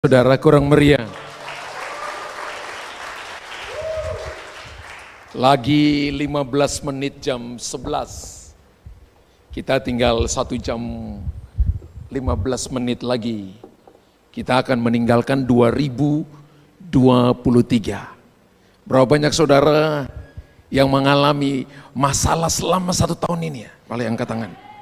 Saudara kurang meriah. Lagi 15 menit jam 11. Kita tinggal 1 jam 15 menit lagi. Kita akan meninggalkan 2023. Berapa banyak saudara yang mengalami masalah selama 1 tahun ini ya? Boleh angkat tangan.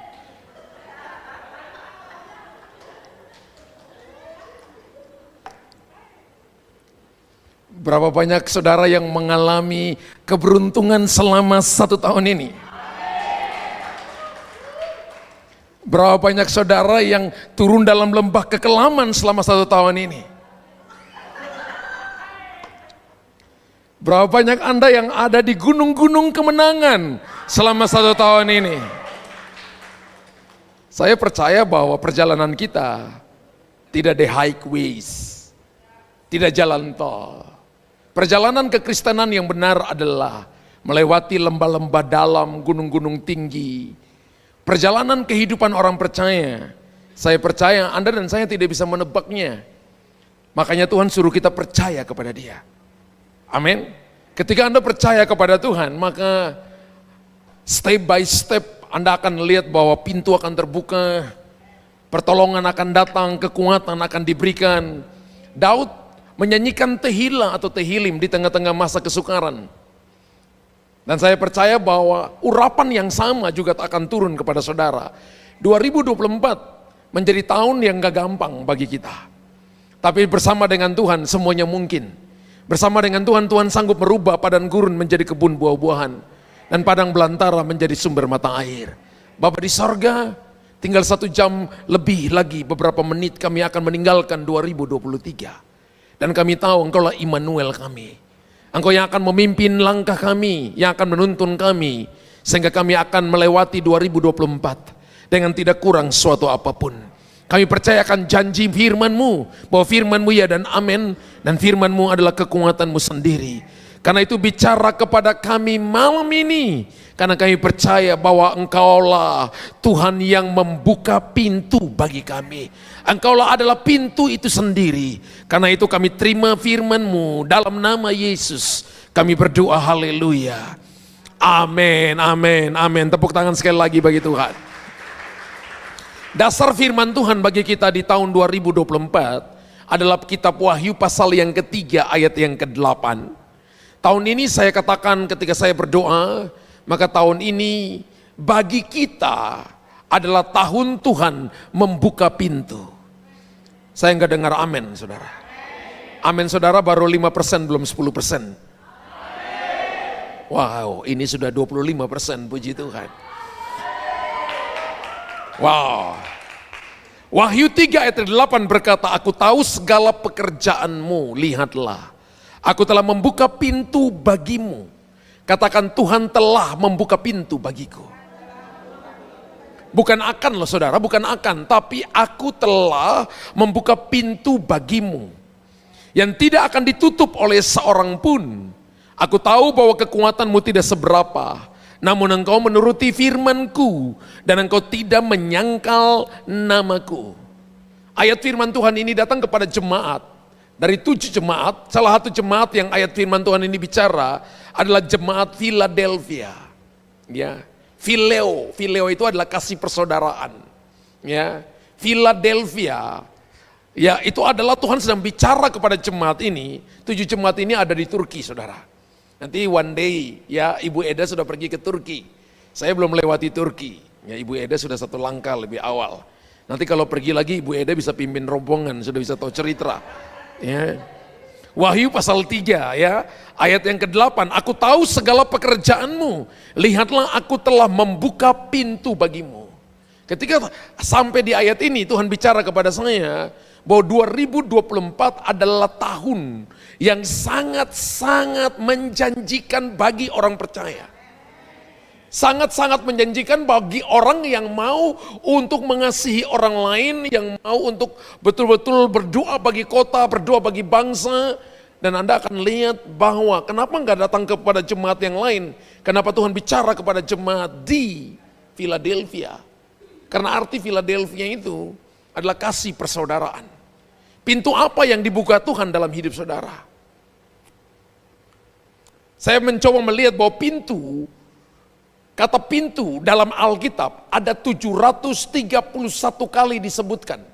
Berapa banyak saudara yang mengalami keberuntungan selama 1 tahun ini? Berapa banyak saudara yang turun dalam lembah kekelaman selama 1 tahun ini? Berapa banyak Anda yang ada di gunung-gunung kemenangan selama 1 tahun ini? Saya percaya bahwa perjalanan kita tidak the highways, tidak jalan tol. Perjalanan kekristenan yang benar adalah melewati lembah-lembah dalam, gunung-gunung tinggi. Perjalanan kehidupan orang percaya, saya percaya Anda dan saya tidak bisa menebaknya. Makanya Tuhan suruh kita percaya kepada Dia. Amin. Ketika Anda percaya kepada Tuhan, maka step by step Anda akan lihat bahwa pintu akan terbuka, pertolongan akan datang, kekuatan akan diberikan. Daud menyanyikan tehila atau tehilim di tengah-tengah masa kesukaran. Dan saya percaya bahwa urapan yang sama juga akan turun kepada saudara. 2024 menjadi tahun yang gak gampang bagi kita. Tapi bersama dengan Tuhan semuanya mungkin. Bersama dengan Tuhan, Tuhan sanggup merubah padang gurun menjadi kebun buah-buahan. Dan padang belantara menjadi sumber mata air. Bapa di sorga, tinggal 1 jam lebih lagi, beberapa menit kami akan meninggalkan 2023. Dan kami tahu Engkaulah Immanuel kami. Engkau yang akan memimpin langkah kami, yang akan menuntun kami, sehingga kami akan melewati 2024 dengan tidak kurang suatu apapun. Kami percayakan janji firman-Mu, bahwa firman-Mu ya dan amin, dan firman-Mu adalah kekuatan-Mu sendiri. Karena itu bicara kepada kami malam ini, karena kami percaya bahwa Engkaulah Tuhan yang membuka pintu bagi kami. Engkaulah adalah pintu itu sendiri. Karena itu kami terima firman-Mu dalam nama Yesus. Kami berdoa haleluya. Amin, amin, amin. Tepuk tangan sekali lagi bagi Tuhan. Dasar firman Tuhan bagi kita di tahun 2024 adalah kitab Wahyu pasal yang ketiga ayat yang ke-8. Tahun ini saya katakan ketika saya berdoa, maka tahun ini bagi kita adalah tahun Tuhan membuka pintu. Saya enggak dengar amin saudara. Amin saudara baru 5% belum 10%. Wow, ini sudah 25%, puji Tuhan. Wow. Wahyu 3 ayat 8 berkata, aku tahu segala pekerjaanmu, lihatlah. Aku telah membuka pintu bagimu. Katakan Tuhan telah membuka pintu bagiku. Bukan akan loh saudara, bukan akan. Tapi aku telah membuka pintu bagimu. Yang tidak akan ditutup oleh seorang pun. Aku tahu bahwa kekuatanmu tidak seberapa. Namun engkau menuruti firman-Ku. Dan engkau tidak menyangkal namaku. Ayat firman Tuhan ini datang kepada jemaat. Dari 7 jemaat, salah satu jemaat yang ayat firman Tuhan ini bicara adalah jemaat Philadelphia. Ya, Phileo itu adalah kasih persaudaraan. Ya, Philadelphia, ya itu adalah Tuhan sedang bicara kepada jemaat ini. 7 jemaat ini ada di Turki, saudara. Nanti one day, ya Ibu Eda sudah pergi ke Turki. Saya belum melewati Turki. Ya, Ibu Eda sudah 1 langkah lebih awal. Nanti kalau pergi lagi, Ibu Eda bisa pimpin rombongan, sudah bisa tahu cerita. Ya. Wahyu pasal 3 ya, ayat yang ke-8, aku tahu segala pekerjaanmu, lihatlah aku telah membuka pintu bagimu. Ketika sampai di ayat ini Tuhan bicara kepada saya bahwa 2024 adalah tahun yang sangat-sangat menjanjikan bagi orang percaya. Sangat-sangat menjanjikan bagi orang yang mau untuk mengasihi orang lain, yang mau untuk betul-betul berdoa bagi kota, berdoa bagi bangsa. Dan Anda akan lihat bahwa kenapa enggak datang kepada jemaat yang lain, kenapa Tuhan bicara kepada jemaat di Philadelphia. Karena arti Philadelphia itu adalah kasih persaudaraan. Pintu apa yang dibuka Tuhan dalam hidup saudara? Saya mencoba melihat bahwa kata pintu dalam Alkitab ada 731 kali disebutkan.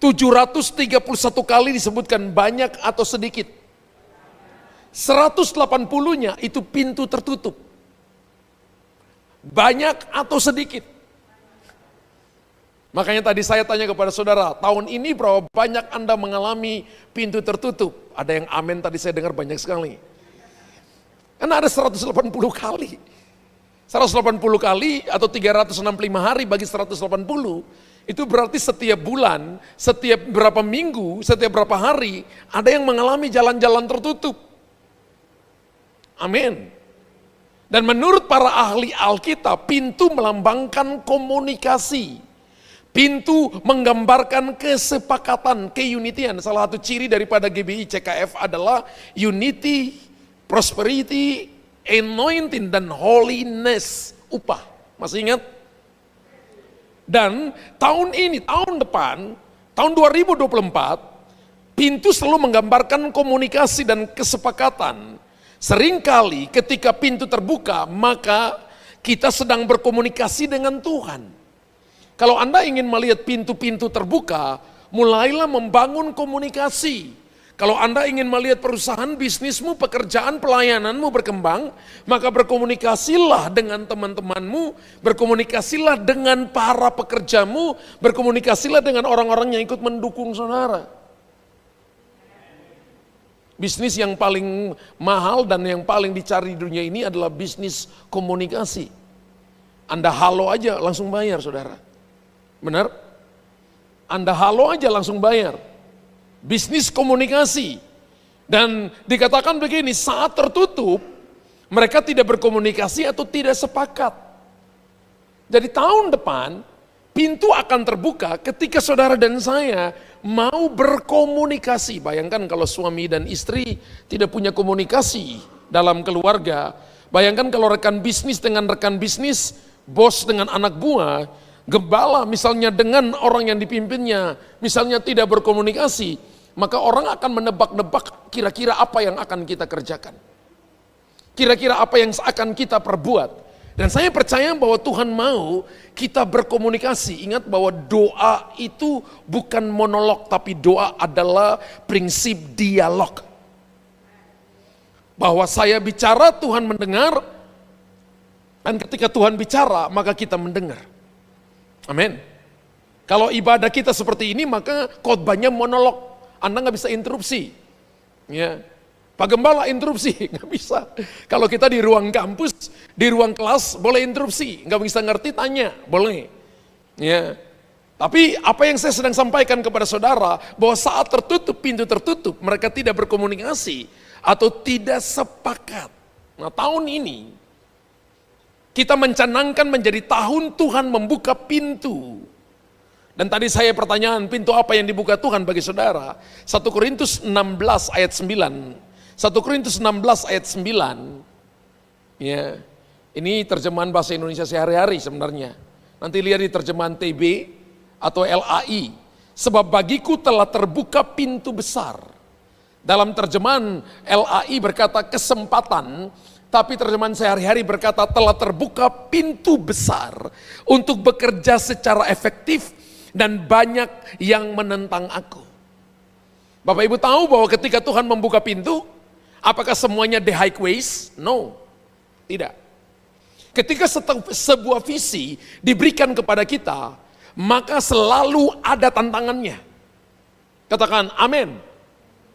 731 kali disebutkan, banyak atau sedikit? 180-nya itu pintu tertutup. Banyak atau sedikit? Makanya tadi saya tanya kepada saudara, tahun ini berapa banyak Anda mengalami pintu tertutup? Ada yang amin tadi saya dengar banyak sekali. Karena ada 180 kali. 180 kali atau 365 hari bagi 180, itu berarti setiap bulan, setiap berapa minggu, setiap berapa hari, ada yang mengalami jalan-jalan tertutup. Amin. Dan menurut para ahli Alkitab, pintu melambangkan komunikasi. Pintu menggambarkan kesepakatan, keunitian. Salah satu ciri daripada GBI CKF adalah unity, prosperity, anointing, dan holiness. Upah, masih ingat? Dan tahun ini, tahun depan, tahun 2024, pintu selalu menggambarkan komunikasi dan kesepakatan. Seringkali ketika pintu terbuka, maka kita sedang berkomunikasi dengan Tuhan. Kalau Anda ingin melihat pintu-pintu terbuka, mulailah membangun komunikasi. Kalau Anda ingin melihat perusahaan bisnismu, pekerjaan pelayananmu berkembang, maka berkomunikasilah dengan teman-temanmu, berkomunikasilah dengan para pekerjamu, berkomunikasilah dengan orang-orang yang ikut mendukung saudara. Bisnis yang paling mahal dan yang paling dicari di dunia ini adalah bisnis komunikasi. Anda halo aja langsung bayar saudara. Benar? Anda halo aja langsung bayar. Bisnis komunikasi. Dan dikatakan begini, saat tertutup, mereka tidak berkomunikasi atau tidak sepakat. Jadi tahun depan, pintu akan terbuka ketika saudara dan saya mau berkomunikasi. Bayangkan kalau suami dan istri tidak punya komunikasi dalam keluarga. Bayangkan kalau rekan bisnis dengan rekan bisnis, bos dengan anak buah, gembala misalnya dengan orang yang dipimpinnya, misalnya tidak berkomunikasi, maka orang akan menebak-nebak kira-kira apa yang akan kita kerjakan. Kira-kira apa yang akan kita perbuat. Dan saya percaya bahwa Tuhan mau kita berkomunikasi. Ingat bahwa doa itu bukan monolog, tapi doa adalah prinsip dialog. Bahwa saya bicara, Tuhan mendengar, dan ketika Tuhan bicara, maka kita mendengar. Amin. Kalau ibadah kita seperti ini, maka khotbahnya monolog. Anda nggak bisa interupsi. Ya. Pak Gembala interupsi, nggak bisa. Kalau kita di ruang kampus, di ruang kelas, boleh interupsi. Nggak bisa ngerti, tanya, boleh. Ya. Tapi apa yang saya sedang sampaikan kepada saudara, bahwa saat tertutup, pintu tertutup, mereka tidak berkomunikasi atau tidak sepakat. Nah tahun ini, kita mencanangkan menjadi tahun Tuhan membuka pintu. Dan tadi saya pertanyaan, pintu apa yang dibuka Tuhan bagi saudara? 1 Korintus 16 ayat 9. 1 Korintus 16 ayat 9. Ya, ini terjemahan bahasa Indonesia sehari-hari sebenarnya. Nanti lihat di terjemahan TB atau LAI. Sebab bagiku telah terbuka pintu besar. Dalam terjemahan LAI berkata kesempatan, tapi terjemahan sehari-hari berkata telah terbuka pintu besar untuk bekerja secara efektif dan banyak yang menentang aku. Bapak Ibu tahu bahwa ketika Tuhan membuka pintu, apakah semuanya the highways? No, tidak. Ketika sebuah visi diberikan kepada kita, maka selalu ada tantangannya. Katakan amin.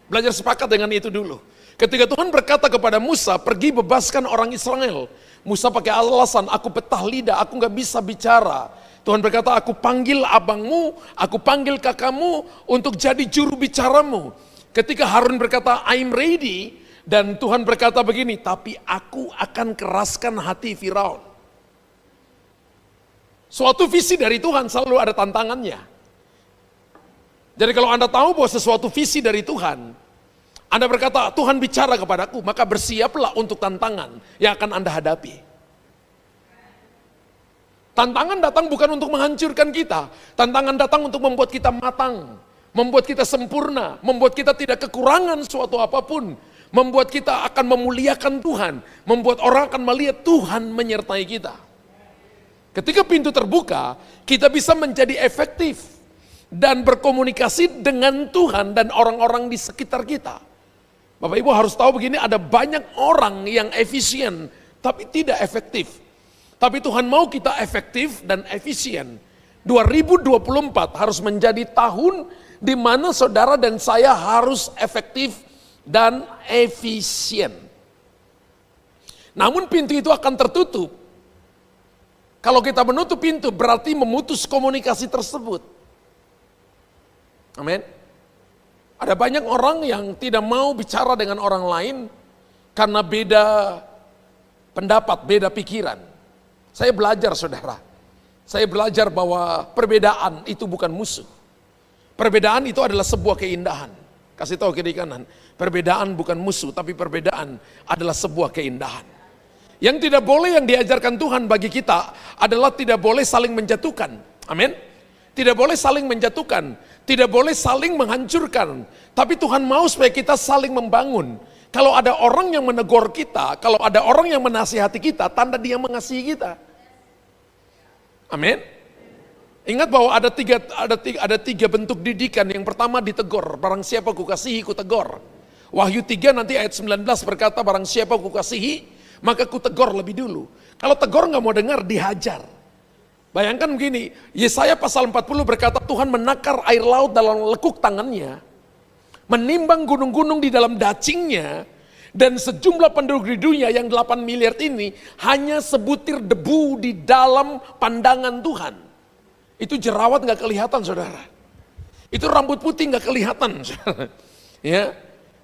Belajar sepakat dengan itu dulu. Ketika Tuhan berkata kepada Musa, pergi bebaskan orang Israel. Musa pakai alasan, aku petah lidah, aku gak bisa bicara. Tuhan berkata, aku panggil abangmu, aku panggil kakakmu untuk jadi juru bicaramu. Ketika Harun berkata, I'm ready. Dan Tuhan berkata begini, tapi aku akan keraskan hati Firaun. Suatu visi dari Tuhan selalu ada tantangannya. Jadi kalau Anda tahu bahwa sesuatu visi dari Tuhan, Anda berkata, Tuhan bicara kepadaku, maka bersiaplah untuk tantangan yang akan Anda hadapi. Tantangan datang bukan untuk menghancurkan kita. Tantangan datang untuk membuat kita matang. Membuat kita sempurna. Membuat kita tidak kekurangan suatu apapun. Membuat kita akan memuliakan Tuhan. Membuat orang akan melihat Tuhan menyertai kita. Ketika pintu terbuka, kita bisa menjadi efektif. Dan berkomunikasi dengan Tuhan dan orang-orang di sekitar kita. Bapak Ibu harus tahu begini, ada banyak orang yang efisien tapi tidak efektif. Tapi Tuhan mau kita efektif dan efisien. 2024 harus menjadi tahun di mana saudara dan saya harus efektif dan efisien. Namun pintu itu akan tertutup. Kalau kita menutup pintu berarti memutus komunikasi tersebut. Amin. Ada banyak orang yang tidak mau bicara dengan orang lain karena beda pendapat, beda pikiran. Saya belajar saudara, saya belajar bahwa perbedaan itu bukan musuh. Perbedaan itu adalah sebuah keindahan. Kasih tahu kiri kanan, perbedaan bukan musuh tapi perbedaan adalah sebuah keindahan. Yang tidak boleh yang diajarkan Tuhan bagi kita adalah tidak boleh saling menjatuhkan. Amin. Tidak boleh saling menjatuhkan, tidak boleh saling menghancurkan. Tapi Tuhan mau supaya kita saling membangun. Kalau ada orang yang menegur kita, kalau ada orang yang menasihati kita, tanda dia mengasihi kita. Amin. Ingat bahwa ada tiga bentuk didikan. Yang pertama ditegur, barang siapa kukasihi kutegur. Wahyu 3 nanti ayat 19 berkata, barang siapa kukasihi, maka kutegur lebih dulu. Kalau tegur nggak mau dengar, dihajar. Bayangkan begini, Yesaya pasal 40 berkata Tuhan menakar air laut dalam lekuk tangannya, menimbang gunung-gunung di dalam dacingnya, dan sejumlah penduduk di dunia yang 8 miliar ini hanya sebutir debu di dalam pandangan Tuhan. Itu jerawat nggak kelihatan saudara. Itu rambut putih nggak kelihatan. Ya,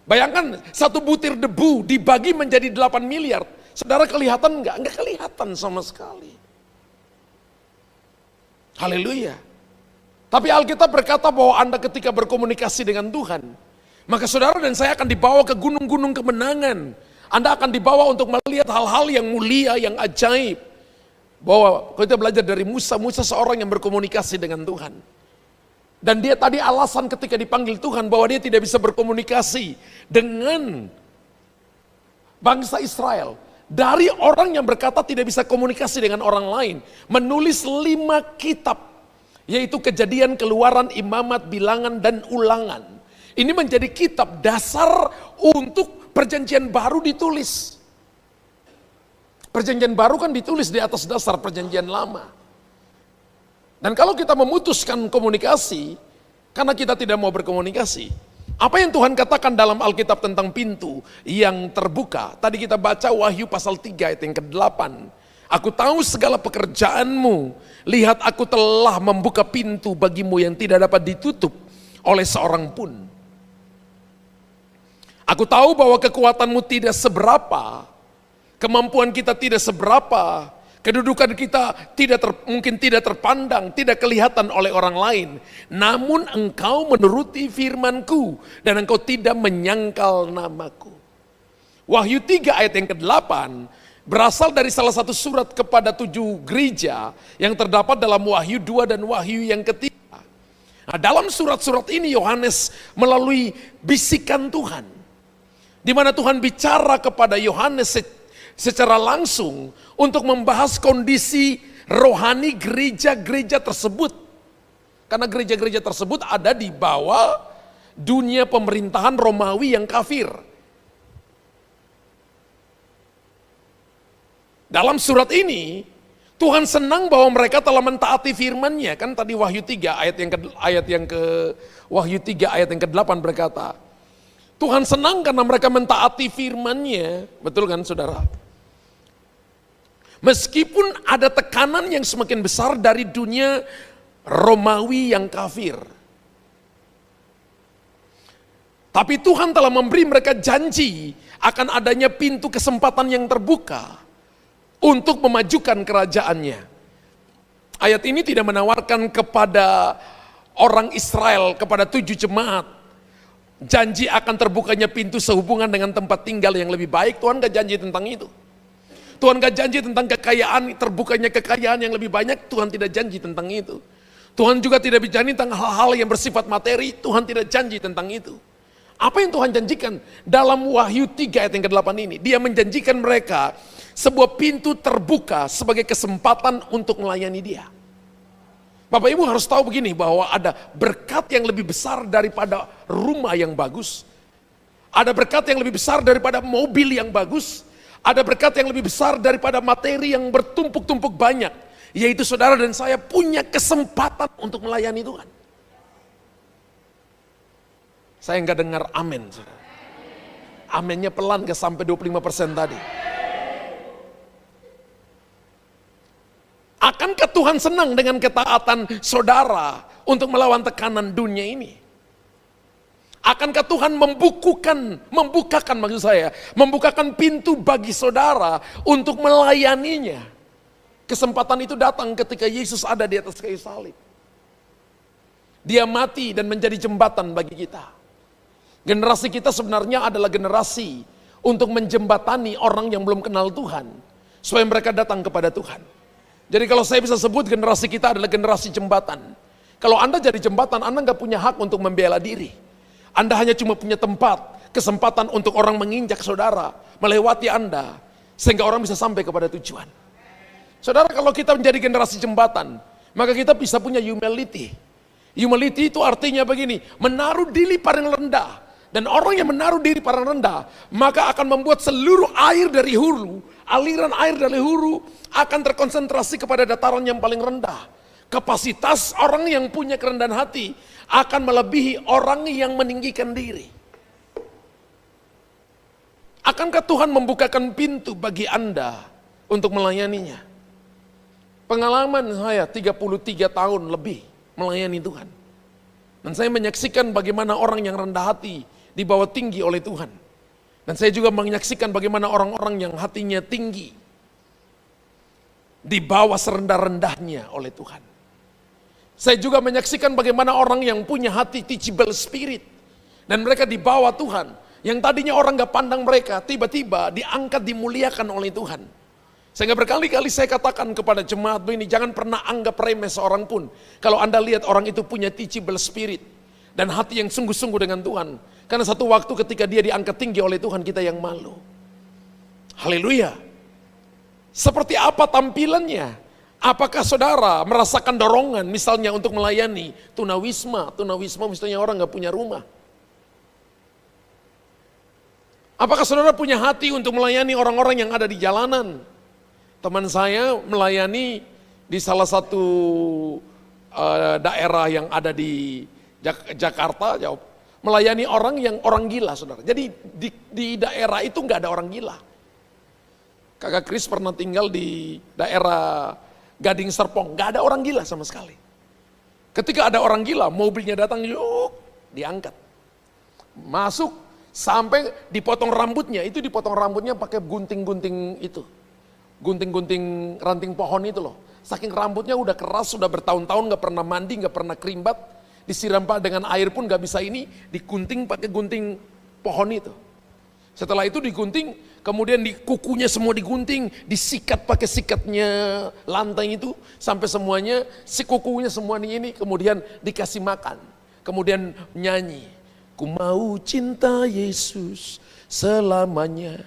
bayangkan satu butir debu dibagi menjadi 8 miliar. Saudara kelihatan nggak? Nggak kelihatan sama sekali. Haleluya. Tapi Alkitab berkata bahwa Anda ketika berkomunikasi dengan Tuhan, maka saudara dan saya akan dibawa ke gunung-gunung kemenangan. Anda akan dibawa untuk melihat hal-hal yang mulia, yang ajaib. Bahwa kita belajar dari Musa seorang yang berkomunikasi dengan Tuhan. Dan dia tadi alasan ketika dipanggil Tuhan bahwa dia tidak bisa berkomunikasi dengan bangsa Israel. Dari orang yang berkata tidak bisa komunikasi dengan orang lain, menulis 5 kitab, yaitu Kejadian, Keluaran, Imamat, Bilangan, dan Ulangan. Ini menjadi kitab dasar untuk perjanjian baru ditulis. Perjanjian baru kan ditulis di atas dasar perjanjian lama. Dan kalau kita memutuskan komunikasi, karena kita tidak mau berkomunikasi, apa yang Tuhan katakan dalam Alkitab tentang pintu yang terbuka? Tadi kita baca Wahyu pasal 3 ayat yang ke-8. Aku tahu segala pekerjaanmu, lihat aku telah membuka pintu bagimu yang tidak dapat ditutup oleh seorang pun. Aku tahu bahwa kekuatanmu tidak seberapa, kemampuan kita tidak seberapa, kedudukan kita mungkin tidak terpandang, tidak kelihatan oleh orang lain. Namun engkau menuruti firman-Ku dan engkau tidak menyangkal namaku. Wahyu 3 ayat yang ke-8 berasal dari salah satu surat kepada 7 gereja yang terdapat dalam Wahyu 2 dan Wahyu yang ketiga. Nah, dalam surat-surat ini Yohanes melalui bisikan Tuhan, di mana Tuhan bicara kepada Yohanes secara langsung untuk membahas kondisi rohani gereja-gereja tersebut. Karena gereja-gereja tersebut ada di bawah dunia pemerintahan Romawi yang kafir. Dalam surat ini, Tuhan senang bahwa mereka telah mentaati firman-Nya. Kan tadi Wahyu 3 Wahyu 3 ayat yang ke-8 berkata, Tuhan senang karena mereka mentaati firman-Nya. Betul kan saudara? Meskipun ada tekanan yang semakin besar dari dunia Romawi yang kafir. Tapi Tuhan telah memberi mereka janji akan adanya pintu kesempatan yang terbuka untuk memajukan kerajaannya. Ayat ini tidak menawarkan kepada orang Israel, kepada 7 jemaat, janji akan terbukanya pintu sehubungan dengan tempat tinggal yang lebih baik. Tuhan gak janji tentang itu. Tuhan gak janji tentang kekayaan, terbukanya kekayaan yang lebih banyak, Tuhan tidak janji tentang itu. Tuhan juga tidak berjanji tentang hal-hal yang bersifat materi, Tuhan tidak janji tentang itu. Apa yang Tuhan janjikan dalam Wahyu 3 ayat yang ke-8 ini? Dia menjanjikan mereka sebuah pintu terbuka sebagai kesempatan untuk melayani dia. Bapak Ibu harus tahu begini, bahwa ada berkat yang lebih besar daripada rumah yang bagus. Ada berkat yang lebih besar daripada mobil yang bagus. Ada berkat yang lebih besar daripada materi yang bertumpuk-tumpuk banyak. Yaitu saudara dan saya punya kesempatan untuk melayani Tuhan. Saya nggak dengar amin, saudara. Aminnya pelan, gak sampai 25% tadi. Akankah Tuhan senang dengan ketaatan saudara untuk melawan tekanan dunia ini? Akankah Tuhan membukakan pintu bagi saudara untuk melayaninya? Kesempatan itu datang ketika Yesus ada di atas kayu salib. Dia mati dan menjadi jembatan bagi kita. Generasi kita sebenarnya adalah generasi untuk menjembatani orang yang belum kenal Tuhan, supaya mereka datang kepada Tuhan. Jadi kalau saya bisa sebut generasi kita adalah generasi jembatan. Kalau Anda jadi jembatan, Anda nggak punya hak untuk membela diri. Anda hanya cuma punya tempat, kesempatan untuk orang menginjak saudara, melewati Anda, sehingga orang bisa sampai kepada tujuan. Saudara, kalau kita menjadi generasi jembatan, maka kita bisa punya humility. Humility itu artinya begini, menaruh diri paling rendah. Dan orang yang menaruh diri paling rendah, maka akan membuat seluruh air dari hulu, aliran air dari hulu akan terkonsentrasi kepada dataran yang paling rendah. Kapasitas orang yang punya kerendahan hati akan melebihi orang yang meninggikan diri. Akankah Tuhan membukakan pintu bagi Anda untuk melayaninya? Pengalaman saya 33 tahun lebih melayani Tuhan. Dan saya menyaksikan bagaimana orang yang rendah hati dibawa tinggi oleh Tuhan. Dan saya juga menyaksikan bagaimana orang-orang yang hatinya tinggi dibawa serendah-rendahnya oleh Tuhan. Saya juga menyaksikan bagaimana orang yang punya hati teachable spirit, dan mereka dibawa Tuhan. Yang tadinya orang gak pandang mereka, tiba-tiba diangkat, dimuliakan oleh Tuhan. Sehingga berkali-kali saya katakan kepada jemaat ini, jangan pernah anggap remeh seorang pun. Kalau Anda lihat orang itu punya teachable spirit, dan hati yang sungguh-sungguh dengan Tuhan. Karena satu waktu ketika dia diangkat tinggi oleh Tuhan, kita yang malu. Haleluya. Seperti apa tampilannya? Apakah saudara merasakan dorongan misalnya untuk melayani tunawisma? Tunawisma misalnya orang gak punya rumah. Apakah saudara punya hati untuk melayani orang-orang yang ada di jalanan? Teman saya melayani di salah satu daerah yang ada di Jakarta, melayani orang yang orang gila, saudara. Jadi di daerah itu gak ada orang gila. Kakak Kris pernah tinggal di daerah Gading Serpong, gak ada orang gila sama sekali. Ketika ada orang gila, mobilnya datang, yuk, diangkat. Masuk, sampai dipotong rambutnya, itu dipotong rambutnya pakai gunting-gunting itu. Gunting-gunting ranting pohon itu loh. Saking rambutnya udah keras, sudah bertahun-tahun gak pernah mandi, gak pernah kerimbat. Disiram dengan air pun gak bisa ini, digunting pakai gunting pohon itu. Setelah itu digunting, kemudian di kukunya semua digunting, disikat pakai sikatnya lantai itu, sampai semuanya, si kukunya semua ini, kemudian dikasih makan. Kemudian nyanyi, ku mau cinta Yesus selamanya.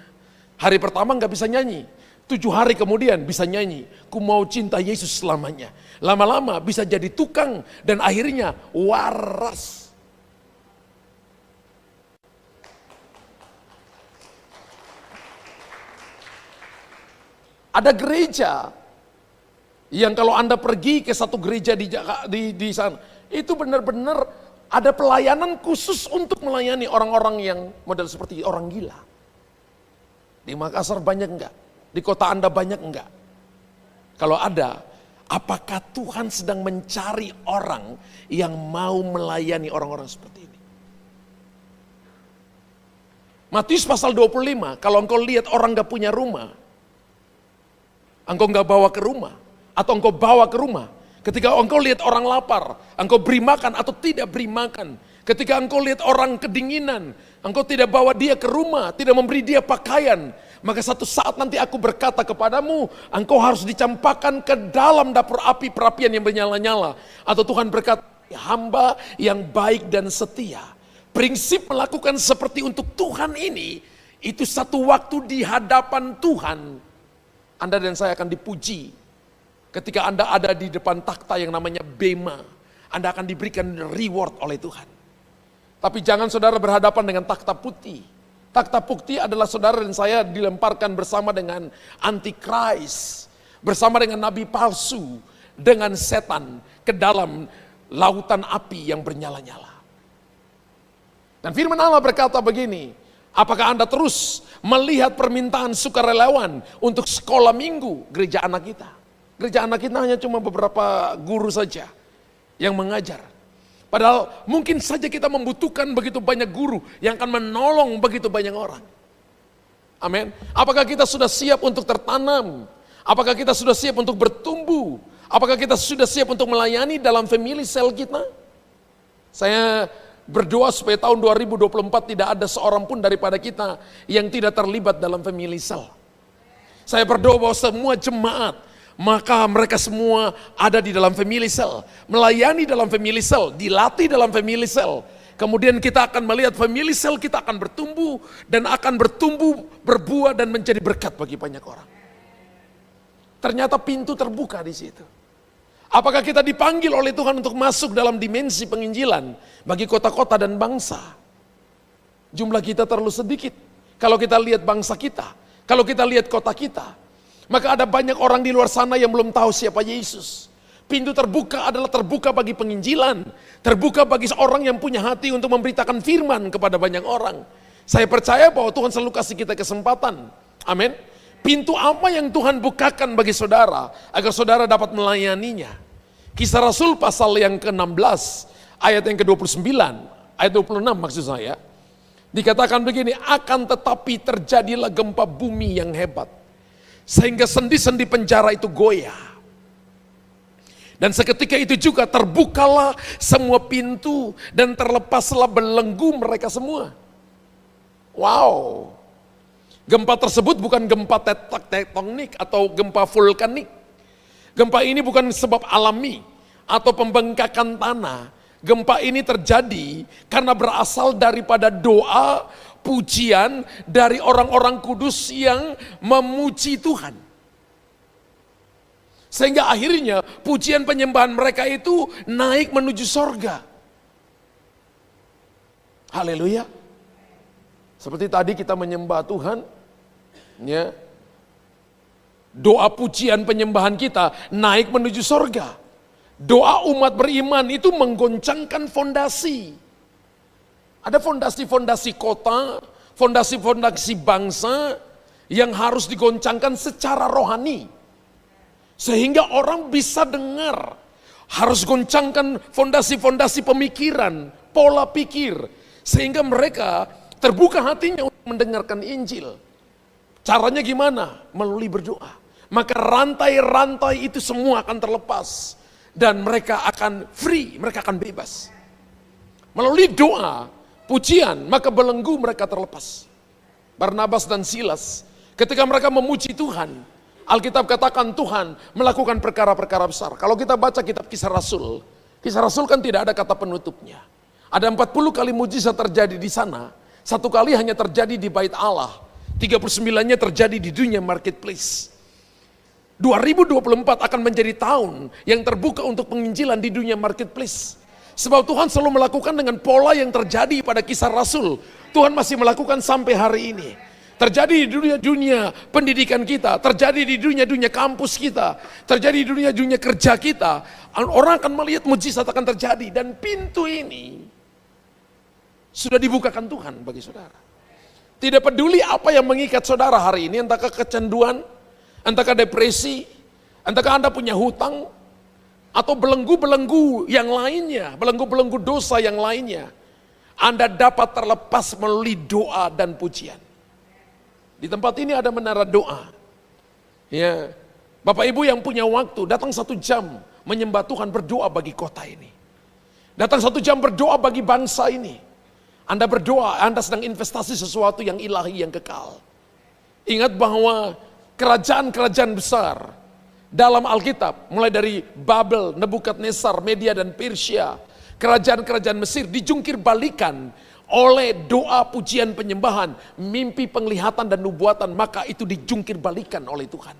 Hari pertama gak bisa nyanyi, 7 hari kemudian bisa nyanyi, ku mau cinta Yesus selamanya. Lama-lama bisa jadi tukang, dan akhirnya waras. Ada gereja yang kalau Anda pergi ke satu gereja di sana, itu benar-benar ada pelayanan khusus untuk melayani orang-orang yang model seperti orang gila. Di Makassar banyak enggak? Di kota Anda banyak enggak? Kalau ada, apakah Tuhan sedang mencari orang yang mau melayani orang-orang seperti ini? Matius pasal 25, kalau engkau lihat orang gak punya rumah, engkau gak bawa ke rumah, atau engkau bawa ke rumah. Ketika engkau lihat orang lapar, engkau beri makan atau tidak beri makan. Ketika engkau lihat orang kedinginan, engkau tidak bawa dia ke rumah, tidak memberi dia pakaian. maka satu saat nanti aku berkata kepadamu, engkau harus dicampakkan ke dalam dapur api perapian yang bernyala-nyala. Atau Tuhan berkata, hamba yang baik dan setia. Prinsip melakukan seperti untuk Tuhan ini, itu satu waktu di hadapan Tuhan, Anda dan saya akan dipuji. Ketika Anda ada di depan takhta yang namanya bema, Anda akan diberikan reward oleh Tuhan. Tapi jangan saudara berhadapan dengan takhta putih. Takhta putih adalah saudara dan saya dilemparkan bersama dengan antikris, bersama dengan nabi palsu, dengan setan ke dalam lautan api yang bernyala-nyala. Dan firman Allah berkata begini, apakah Anda terus melihat permintaan sukarelawan untuk sekolah minggu gereja anak kita? Gereja anak kita hanya cuma beberapa guru saja yang mengajar. Padahal mungkin saja kita membutuhkan begitu banyak guru yang akan menolong begitu banyak orang. Amin. Apakah kita sudah siap untuk tertanam? Apakah kita sudah siap untuk bertumbuh? Apakah kita sudah siap untuk melayani dalam family cell kita? Saya berdoa supaya tahun 2024 tidak ada seorang pun daripada kita yang tidak terlibat dalam family cell. Saya berdoa bahwa semua jemaat, maka mereka semua ada di dalam family cell, melayani dalam family cell, dilatih dalam family cell. Kemudian kita akan melihat family cell kita akan bertumbuh dan akan bertumbuh, berbuah dan menjadi berkat bagi banyak orang. Ternyata pintu terbuka di situ. Apakah kita dipanggil oleh Tuhan untuk masuk dalam dimensi penginjilan bagi kota-kota dan bangsa? Jumlah kita terlalu sedikit. Kalau kita lihat bangsa kita, kalau kita lihat kota kita, maka ada banyak orang di luar sana yang belum tahu siapa Yesus. Pintu terbuka adalah terbuka bagi penginjilan, terbuka bagi seorang yang punya hati untuk memberitakan firman kepada banyak orang. Saya percaya bahwa Tuhan selalu kasih kita kesempatan. Amin. Pintu apa yang Tuhan bukakan bagi saudara agar saudara dapat melayaninya? Kisah Rasul pasal yang ke-16 ayat yang ke-29, ayat 26 maksud saya. Dikatakan begini, akan tetapi terjadilah gempa bumi yang hebat, sehingga sendi-sendi penjara itu goyah. Dan seketika itu juga terbukalah semua pintu dan terlepaslah belenggu mereka semua. Wow. Gempa tersebut bukan gempa tektonik atau gempa vulkanik. Gempa ini bukan sebab alami atau pembengkakan tanah. Gempa ini terjadi karena berasal daripada doa, pujian dari orang-orang kudus yang memuji Tuhan. Sehingga akhirnya pujian penyembahan mereka itu naik menuju sorga. Haleluya. Seperti tadi kita menyembah Tuhan, ya, doa pujian penyembahan kita naik menuju sorga. Doa umat beriman itu menggoncangkan fondasi. Ada fondasi-fondasi kota, fondasi-fondasi bangsa yang harus digoncangkan secara rohani. Sehingga orang bisa dengar. Harus goncangkan fondasi-fondasi pemikiran, pola pikir. Sehingga mereka terbuka hatinya untuk mendengarkan Injil. Caranya gimana? Melalui berdoa. Maka rantai-rantai itu semua akan terlepas. Dan mereka akan free, mereka akan bebas. Melalui doa, pujian, maka belenggu mereka terlepas. Barnabas dan Silas, ketika mereka memuji Tuhan, Alkitab katakan Tuhan melakukan perkara-perkara besar. Kalau kita baca kitab Kisah Rasul kan tidak ada kata penutupnya. Ada 40 kali mujizat terjadi di sana. 1 kali hanya terjadi di bait Allah. 39-nya terjadi di dunia marketplace. 2024 akan menjadi tahun yang terbuka untuk penginjilan di dunia marketplace. Sebab Tuhan selalu melakukan dengan pola yang terjadi pada Kisah Rasul. Tuhan masih melakukan sampai hari ini. Terjadi di dunia pendidikan kita, terjadi di dunia kampus kita, terjadi di dunia kerja kita. Orang akan melihat mujizat akan terjadi dan pintu ini sudah dibukakan Tuhan bagi saudara. Tidak peduli apa yang mengikat saudara hari ini, entahkah kecanduan, entahkah depresi, entahkah Anda punya hutang, atau belenggu-belenggu yang lainnya, belenggu-belenggu dosa yang lainnya. Anda dapat terlepas melalui doa dan pujian. Di tempat ini ada menara doa. Ya, Bapak Ibu yang punya waktu, datang 1 jam menyembah Tuhan, berdoa bagi kota ini. Datang 1 jam berdoa bagi bangsa ini. Anda berdoa, Anda sedang investasi sesuatu yang ilahi, yang kekal. Ingat bahwa kerajaan-kerajaan besar dalam Alkitab, mulai dari Babel, Nebukadnezar, Media dan Persia, kerajaan-kerajaan Mesir dijungkir balikan oleh doa, pujian, penyembahan, mimpi, penglihatan dan nubuatan, maka itu dijungkir balikan oleh Tuhan.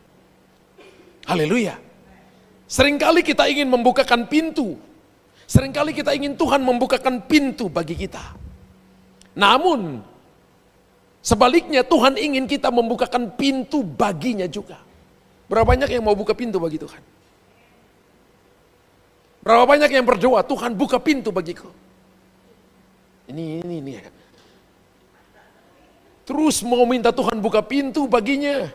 Haleluya. Seringkali kita ingin membukakan pintu. Seringkali kita ingin Tuhan membukakan pintu bagi kita. Namun, sebaliknya Tuhan ingin kita membukakan pintu baginya juga. Berapa banyak yang mau buka pintu bagi Tuhan? Berapa banyak yang berdoa, Tuhan buka pintu bagiku. Ini. Terus mau minta Tuhan buka pintu baginya.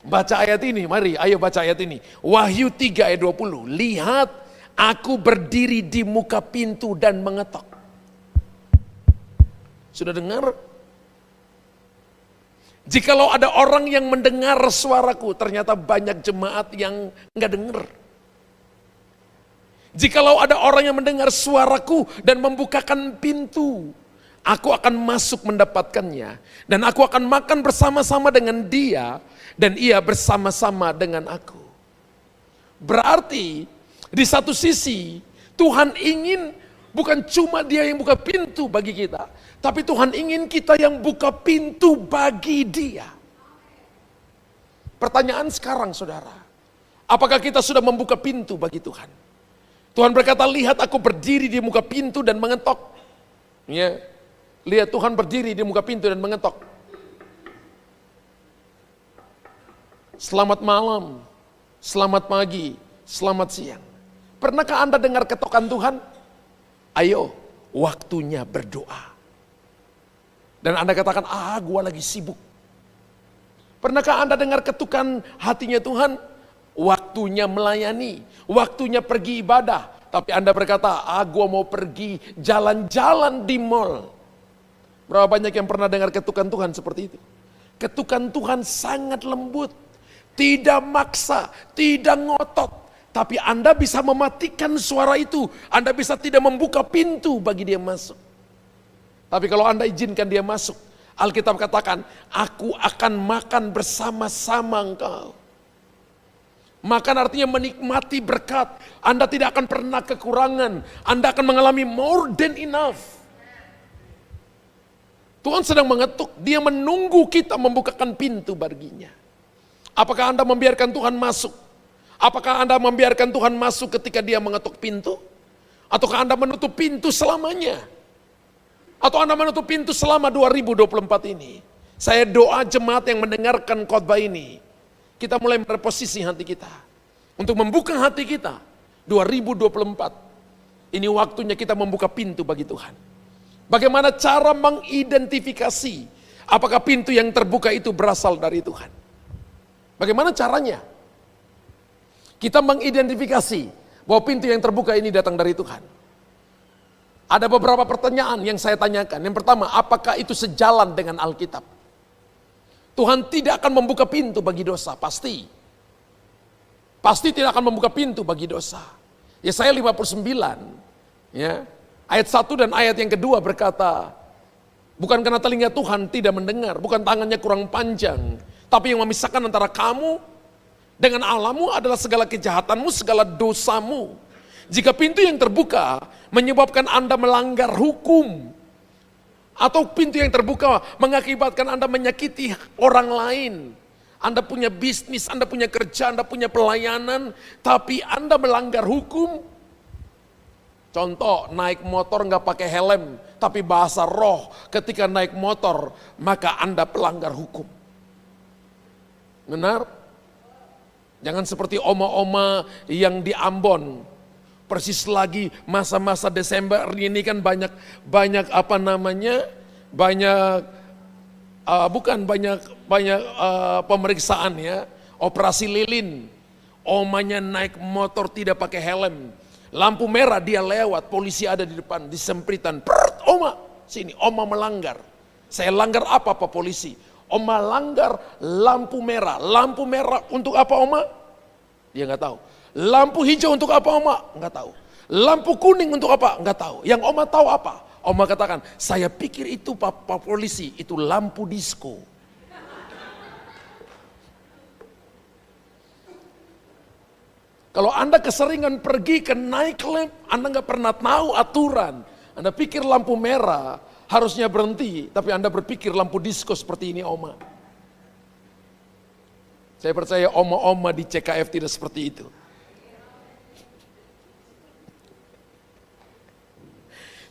Baca ayat ini, mari ayo baca ayat ini. Wahyu 3 ayat 20. Lihat, aku berdiri di muka pintu dan mengetok. Sudah dengar? Jikalau ada orang yang mendengar suaraku, ternyata banyak jemaat yang enggak dengar. Jikalau ada orang yang mendengar suaraku dan membukakan pintu, aku akan masuk mendapatkannya. Dan aku akan makan bersama-sama dengan dia, dan ia bersama-sama dengan aku. Berarti, di satu sisi, Tuhan ingin bukan cuma dia yang buka pintu bagi kita, tapi Tuhan ingin kita yang buka pintu bagi dia. Pertanyaan sekarang saudara, apakah kita sudah membuka pintu bagi Tuhan? Tuhan berkata, lihat aku berdiri di muka pintu dan mengetok. Ya, lihat Tuhan berdiri di muka pintu dan mengetok. Selamat malam, selamat pagi, selamat siang. Pernahkah Anda dengar ketokan Tuhan? Ayo, waktunya berdoa. Dan Anda katakan, gua lagi sibuk. Pernahkah Anda dengar ketukan hatinya Tuhan? Waktunya melayani, waktunya pergi ibadah. Tapi Anda berkata, gua mau pergi jalan-jalan di mall. Berapa banyak yang pernah dengar ketukan Tuhan seperti itu? Ketukan Tuhan sangat lembut, tidak maksa, tidak ngotot. Tapi Anda bisa mematikan suara itu. Anda bisa tidak membuka pintu bagi dia masuk. Tapi kalau Anda izinkan dia masuk, Alkitab katakan, aku akan makan bersama-sama engkau. Makan artinya menikmati berkat. Anda tidak akan pernah kekurangan. Anda akan mengalami more than enough. Tuhan sedang mengetuk, dia menunggu kita membukakan pintu baginya. Apakah Anda membiarkan Tuhan masuk? Apakah Anda membiarkan Tuhan masuk ketika dia mengetuk pintu? Ataukah Anda menutup pintu selamanya? Atau Anda menutup pintu selama 2024 ini? Saya doa jemaat yang mendengarkan khotbah ini, kita mulai mereposisi hati kita. Untuk membuka hati kita, 2024. Ini waktunya kita membuka pintu bagi Tuhan. Bagaimana cara mengidentifikasi apakah pintu yang terbuka itu berasal dari Tuhan? Bagaimana caranya? Kita mengidentifikasi bahwa pintu yang terbuka ini datang dari Tuhan. Ada beberapa pertanyaan yang saya tanyakan. Yang pertama, apakah itu sejalan dengan Alkitab? Tuhan tidak akan membuka pintu bagi dosa, pasti. Pasti tidak akan membuka pintu bagi dosa. Yesaya 59, ya, ayat 1 dan ayat yang kedua berkata, bukan karena telinga Tuhan tidak mendengar, bukan tangannya kurang panjang, tapi yang memisahkan antara kamu dengan Allahmu adalah segala kejahatanmu, segala dosamu. Jika pintu yang terbuka menyebabkan Anda melanggar hukum, atau pintu yang terbuka mengakibatkan Anda menyakiti orang lain, Anda punya bisnis, Anda punya kerja, Anda punya pelayanan, tapi Anda melanggar hukum. Contoh, naik motor nggak pakai helm, tapi bahasa roh ketika naik motor, maka Anda pelanggar hukum. Benar? Jangan seperti oma-oma yang di Ambon. Persis lagi masa-masa Desember ini kan banyak apa namanya, banyak pemeriksaan ya, operasi lilin. Omanya naik motor tidak pakai helm, lampu merah dia lewat, polisi ada di depan, disempritan, oma sini, oma melanggar. Saya langgar apa Pak polisi? Oma langgar lampu merah untuk apa Oma? Dia nggak tahu. Lampu hijau untuk apa Oma? Nggak tahu. Lampu kuning untuk apa? Nggak tahu. Yang Oma tahu apa? Oma katakan, saya pikir itu Pak polisi, itu lampu disco. Kalau Anda keseringan pergi ke nightclub, Anda nggak pernah tahu aturan. Anda pikir lampu merah harusnya berhenti, tapi Anda berpikir lampu disko seperti ini oma. Saya percaya oma-oma di CKF tidak seperti itu.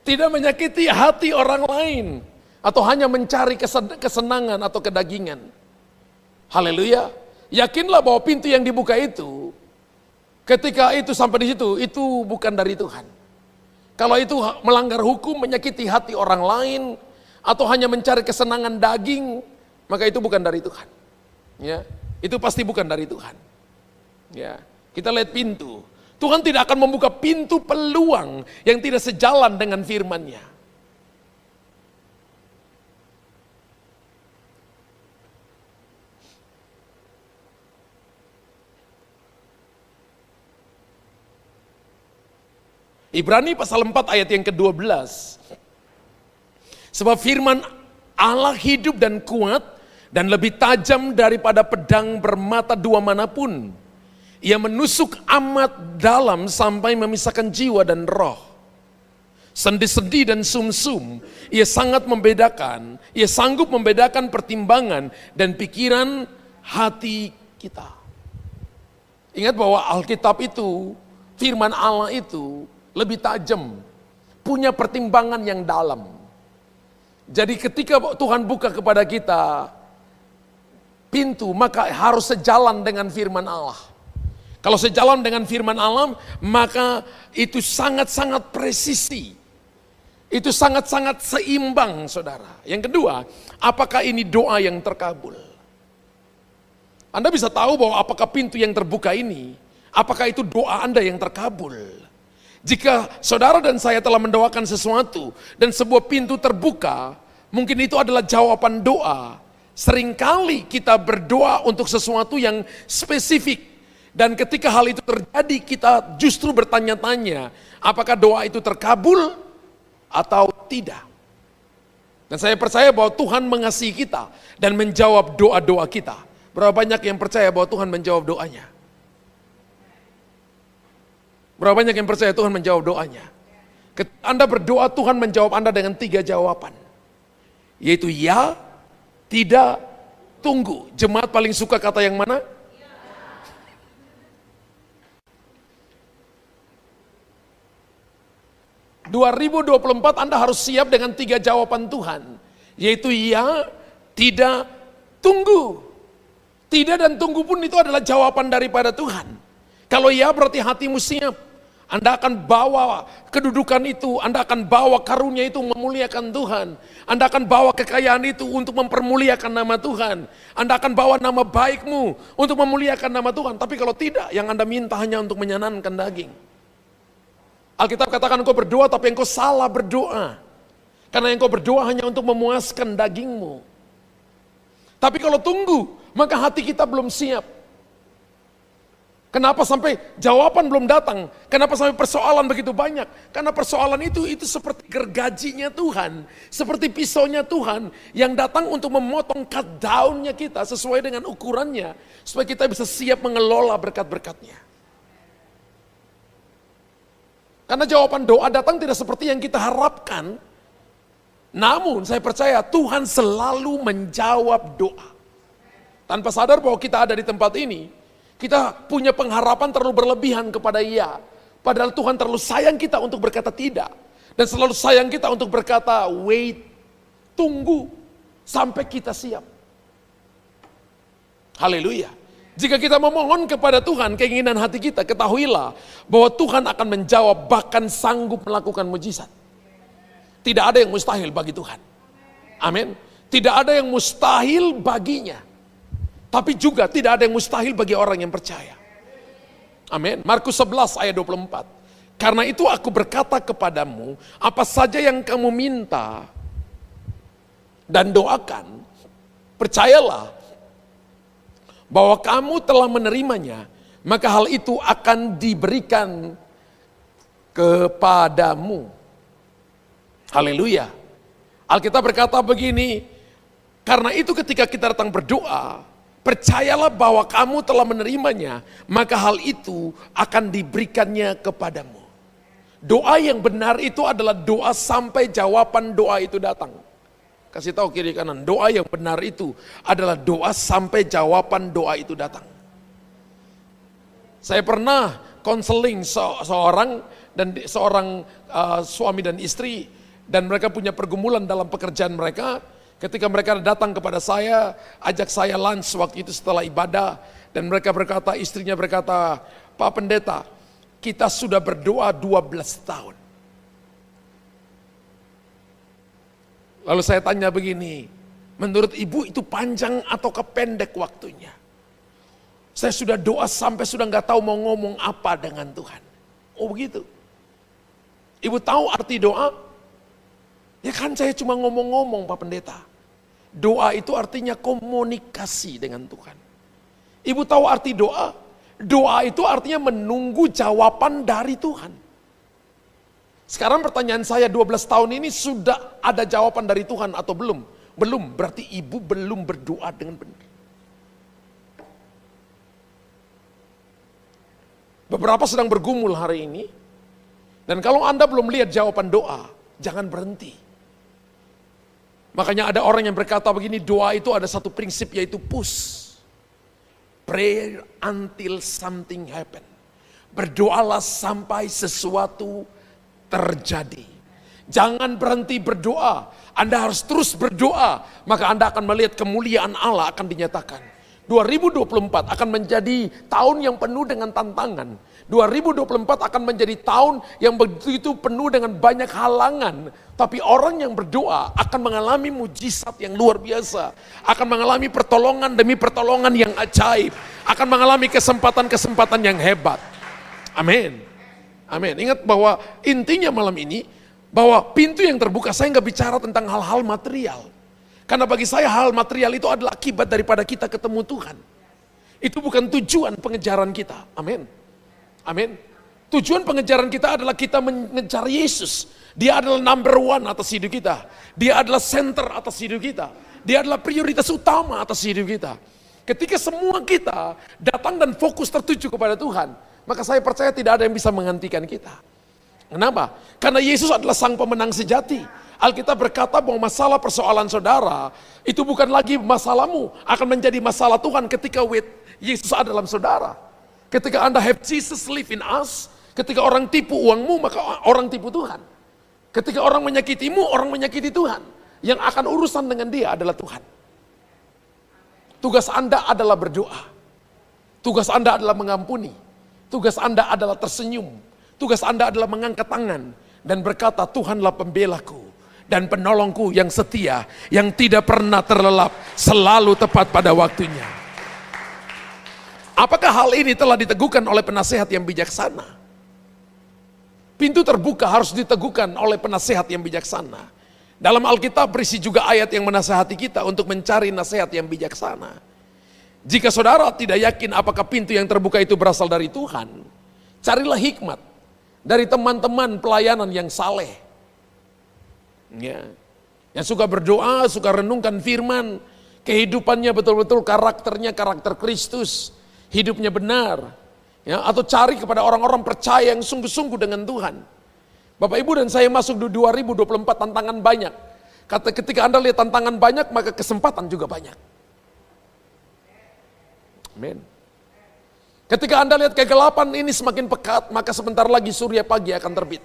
Tidak menyakiti hati orang lain, atau hanya mencari kesenangan atau kedagingan. Haleluya. Yakinlah bahwa pintu yang dibuka itu, ketika itu sampai di situ, itu bukan dari Tuhan. Kalau itu melanggar hukum, menyakiti hati orang lain, atau hanya mencari kesenangan daging, maka itu bukan dari Tuhan. Ya, itu pasti bukan dari Tuhan. Ya, kita lihat pintu. Tuhan tidak akan membuka pintu peluang yang tidak sejalan dengan firman-Nya. Ibrani pasal 4 ayat yang ke-12. Sebab firman Allah hidup dan kuat dan lebih tajam daripada pedang bermata dua manapun. Ia menusuk amat dalam sampai memisahkan jiwa dan roh, sendi-sendi dan sumsum. Ia sangat membedakan, ia sanggup membedakan pertimbangan dan pikiran hati kita. Ingat bahwa Alkitab itu, firman Allah itu lebih tajam, punya pertimbangan yang dalam. Jadi ketika Tuhan buka kepada kita pintu, maka harus sejalan dengan firman Allah. Kalau sejalan dengan firman Allah, maka itu sangat-sangat presisi. Itu sangat-sangat seimbang, saudara. Yang kedua, apakah ini doa yang terkabul? Anda bisa tahu bahwa apakah pintu yang terbuka ini, apakah itu doa Anda yang terkabul? Jika saudara dan saya telah mendoakan sesuatu, dan sebuah pintu terbuka, mungkin itu adalah jawaban doa. Seringkali kita berdoa untuk sesuatu yang spesifik. Dan ketika hal itu terjadi, kita justru bertanya-tanya, apakah doa itu terkabul atau tidak. Dan saya percaya bahwa Tuhan mengasihi kita dan menjawab doa-doa kita. Berapa banyak yang percaya bahwa Tuhan menjawab doanya? Berapa banyak yang percaya Tuhan menjawab doanya? Ketika Anda berdoa, Tuhan menjawab Anda dengan 3 jawaban. Yaitu ya, tidak, tunggu. Jemaat paling suka kata yang mana? 2024 Anda harus siap dengan 3 jawaban Tuhan. Yaitu ya, tidak, tunggu. Tidak dan tunggu pun itu adalah jawaban daripada Tuhan. Kalau ya berarti hatimu siap. Anda akan bawa kedudukan itu, Anda akan bawa karunia itu memuliakan Tuhan. Anda akan bawa kekayaan itu untuk mempermuliakan nama Tuhan. Anda akan bawa nama baikmu untuk memuliakan nama Tuhan. Tapi kalau tidak, yang Anda minta hanya untuk menyenangkan daging. Alkitab katakan engkau berdoa tapi engkau salah berdoa. Karena engkau berdoa hanya untuk memuaskan dagingmu. Tapi kalau tunggu, maka hati kita belum siap. Kenapa sampai jawaban belum datang? Kenapa sampai persoalan begitu banyak? Karena persoalan itu seperti gergajinya Tuhan. Seperti pisaunya Tuhan yang datang untuk memotong cut down-nya kita sesuai dengan ukurannya. Supaya kita bisa siap mengelola berkat-berkatnya. Karena jawaban doa datang tidak seperti yang kita harapkan. Namun saya percaya Tuhan selalu menjawab doa. Tanpa sadar bahwa kita ada di tempat ini, kita punya pengharapan terlalu berlebihan kepada Ia. Padahal Tuhan terlalu sayang kita untuk berkata tidak. Dan selalu sayang kita untuk berkata wait, tunggu sampai kita siap. Haleluya. Jika kita memohon kepada Tuhan keinginan hati kita, ketahuilah bahwa Tuhan akan menjawab bahkan sanggup melakukan mujizat. Tidak ada yang mustahil bagi Tuhan. Amin. Tidak ada yang mustahil baginya. Tapi juga tidak ada yang mustahil bagi orang yang percaya. Amin. Markus 11 ayat 24. Karena itu aku berkata kepadamu, apa saja yang kamu minta dan doakan, percayalah bahwa kamu telah menerimanya, maka hal itu akan diberikan kepadamu. Haleluya. Alkitab berkata begini, karena itu ketika kita datang berdoa, Percayalah bahwa kamu telah menerimanya, maka hal itu akan diberikannya kepadamu. Doa yang benar itu adalah doa sampai jawaban doa itu datang. Kasih tahu kiri kanan, doa yang benar itu adalah doa sampai jawaban doa itu datang. Saya pernah konseling seorang suami dan istri, dan mereka punya pergumulan dalam pekerjaan mereka. Ketika mereka datang kepada saya, ajak saya lunch waktu itu setelah ibadah, dan mereka berkata, istrinya berkata, Pak Pendeta, kita sudah berdoa 12 tahun. Lalu saya tanya begini, menurut ibu itu panjang atau pendek waktunya? Saya sudah doa sampai sudah nggak tahu mau ngomong apa dengan Tuhan. Oh begitu. Ibu tahu arti doa? Ya kan saya cuma ngomong-ngomong Pak Pendeta. Doa itu artinya komunikasi dengan Tuhan. Ibu tahu arti doa? Doa itu artinya menunggu jawaban dari Tuhan. Sekarang pertanyaan saya, 12 tahun ini sudah ada jawaban dari Tuhan atau belum? Belum, berarti ibu belum berdoa dengan benar. Beberapa sedang bergumul hari ini, dan kalau Anda belum lihat jawaban doa, jangan berhenti. Makanya ada orang yang berkata begini, doa itu ada satu prinsip yaitu push. Pray until something happen. Berdoalah sampai sesuatu terjadi. Jangan berhenti berdoa. Anda harus terus berdoa, maka Anda akan melihat kemuliaan Allah akan dinyatakan. 2024 akan menjadi tahun yang penuh dengan tantangan. 2024 akan menjadi tahun yang begitu penuh dengan banyak halangan. Tapi orang yang berdoa akan mengalami mujizat yang luar biasa. Akan mengalami pertolongan demi pertolongan yang ajaib. Akan mengalami kesempatan-kesempatan yang hebat. Amin. Amin. Ingat bahwa intinya malam ini, bahwa pintu yang terbuka, saya nggak bicara tentang hal-hal material. Karena bagi saya hal material itu adalah akibat daripada kita ketemu Tuhan. Itu bukan tujuan pengejaran kita. Amin. Amin. Tujuan pengejaran kita adalah kita mengejar Yesus. Dia adalah number one atas hidup kita. Dia adalah center atas hidup kita. Dia adalah prioritas utama atas hidup kita. Ketika semua kita datang dan fokus tertuju kepada Tuhan, maka saya percaya tidak ada yang bisa menghentikan kita. Kenapa? Karena Yesus adalah sang pemenang sejati. Alkitab berkata bahwa masalah persoalan saudara itu bukan lagi masalahmu, akan menjadi masalah Tuhan ketika Yesus ada dalam saudara. Ketika Anda have Jesus live in us, ketika orang tipu uangmu, maka orang tipu Tuhan. Ketika orang menyakitimu, orang menyakiti Tuhan. Yang akan urusan dengan dia adalah Tuhan. Tugas Anda adalah berdoa. Tugas Anda adalah mengampuni. Tugas Anda adalah tersenyum. Tugas Anda adalah mengangkat tangan dan berkata, Tuhanlah pembelaku dan penolongku yang setia, yang tidak pernah terlelap, selalu tepat pada waktunya. Apakah hal ini telah diteguhkan oleh penasehat yang bijaksana? Pintu terbuka harus diteguhkan oleh penasehat yang bijaksana. Dalam Alkitab berisi juga ayat yang menasehati kita untuk mencari nasihat yang bijaksana. Jika saudara tidak yakin apakah pintu yang terbuka itu berasal dari Tuhan, carilah hikmat dari teman-teman pelayanan yang saleh. Ya. Yang suka berdoa, suka renungkan firman, kehidupannya betul-betul karakternya karakter Kristus, hidupnya benar. Ya, atau cari kepada orang-orang percaya yang sungguh-sungguh dengan Tuhan. Bapak Ibu dan saya masuk di 2024 tantangan banyak. Ketika Anda lihat tantangan banyak, maka kesempatan juga banyak. Amin. Ketika Anda lihat kegelapan ini semakin pekat, maka sebentar lagi surya pagi akan terbit.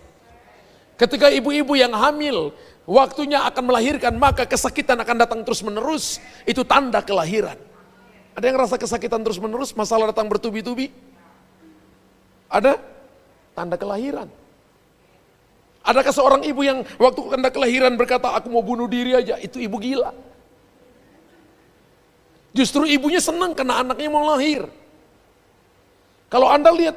Ketika ibu-ibu yang hamil, waktunya akan melahirkan, maka kesakitan akan datang terus menerus, itu tanda kelahiran. Ada yang rasa kesakitan terus menerus, masalah datang bertubi-tubi? Ada? Tanda kelahiran. Adakah seorang ibu yang waktu tanda kelahiran berkata, aku mau bunuh diri aja, itu ibu gila. Justru ibunya senang karena anaknya mau lahir. Kalau Anda lihat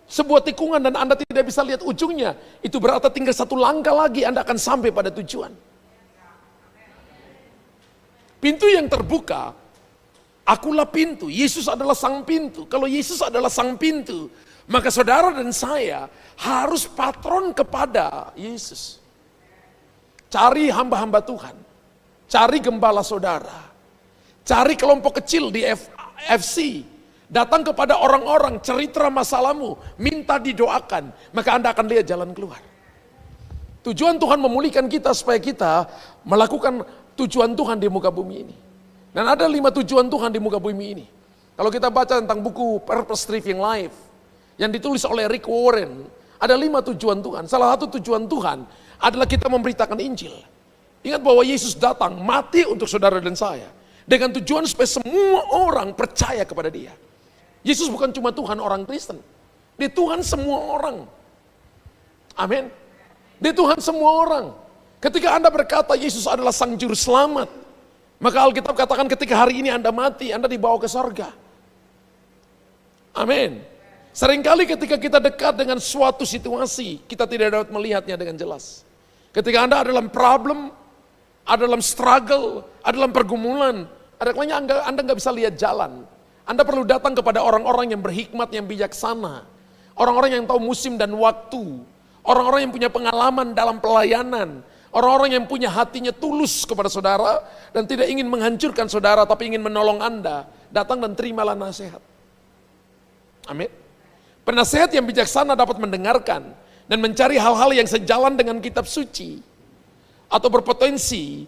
sebuah tikungan dan Anda tidak bisa lihat ujungnya, itu berarti tinggal satu langkah lagi Anda akan sampai pada tujuan. Pintu yang terbuka, akulah pintu, Yesus adalah sang pintu. Kalau Yesus adalah sang pintu, maka saudara dan saya harus patron kepada Yesus. Cari hamba-hamba Tuhan, cari gembala saudara, cari kelompok kecil di FC, datang kepada orang-orang, cerita masalahmu, minta didoakan, maka Anda akan lihat jalan keluar. Tujuan Tuhan memulihkan kita supaya kita melakukan tujuan Tuhan di muka bumi ini. Dan ada 5 tujuan Tuhan di muka bumi ini. Kalau kita baca tentang buku Purpose Driven Life yang ditulis oleh Rick Warren, ada 5 tujuan Tuhan. Salah satu tujuan Tuhan adalah kita memberitakan Injil. Ingat bahwa Yesus datang mati untuk saudara dan saya dengan tujuan supaya semua orang percaya kepada Dia. Yesus bukan cuma Tuhan orang Kristen, Dia Tuhan semua orang. Amin. Dia Tuhan semua orang. Ketika Anda berkata Yesus adalah Sang Juru Selamat, maka Alkitab katakan ketika hari ini Anda mati, Anda dibawa ke sorga. Amin. Seringkali ketika kita dekat dengan suatu situasi, kita tidak dapat melihatnya dengan jelas. Ketika Anda ada dalam problem, ada dalam struggle, ada dalam pergumulan, ada kalanya Anda nggak bisa lihat jalan. Anda perlu datang kepada orang-orang yang berhikmat, yang bijaksana. Orang-orang yang tahu musim dan waktu. Orang-orang yang punya pengalaman dalam pelayanan. Orang-orang yang punya hatinya tulus kepada saudara dan tidak ingin menghancurkan saudara tapi ingin menolong Anda. Datang dan terimalah nasihat. Amin. Penasehat yang bijaksana dapat mendengarkan dan mencari hal-hal yang sejalan dengan kitab suci atau berpotensi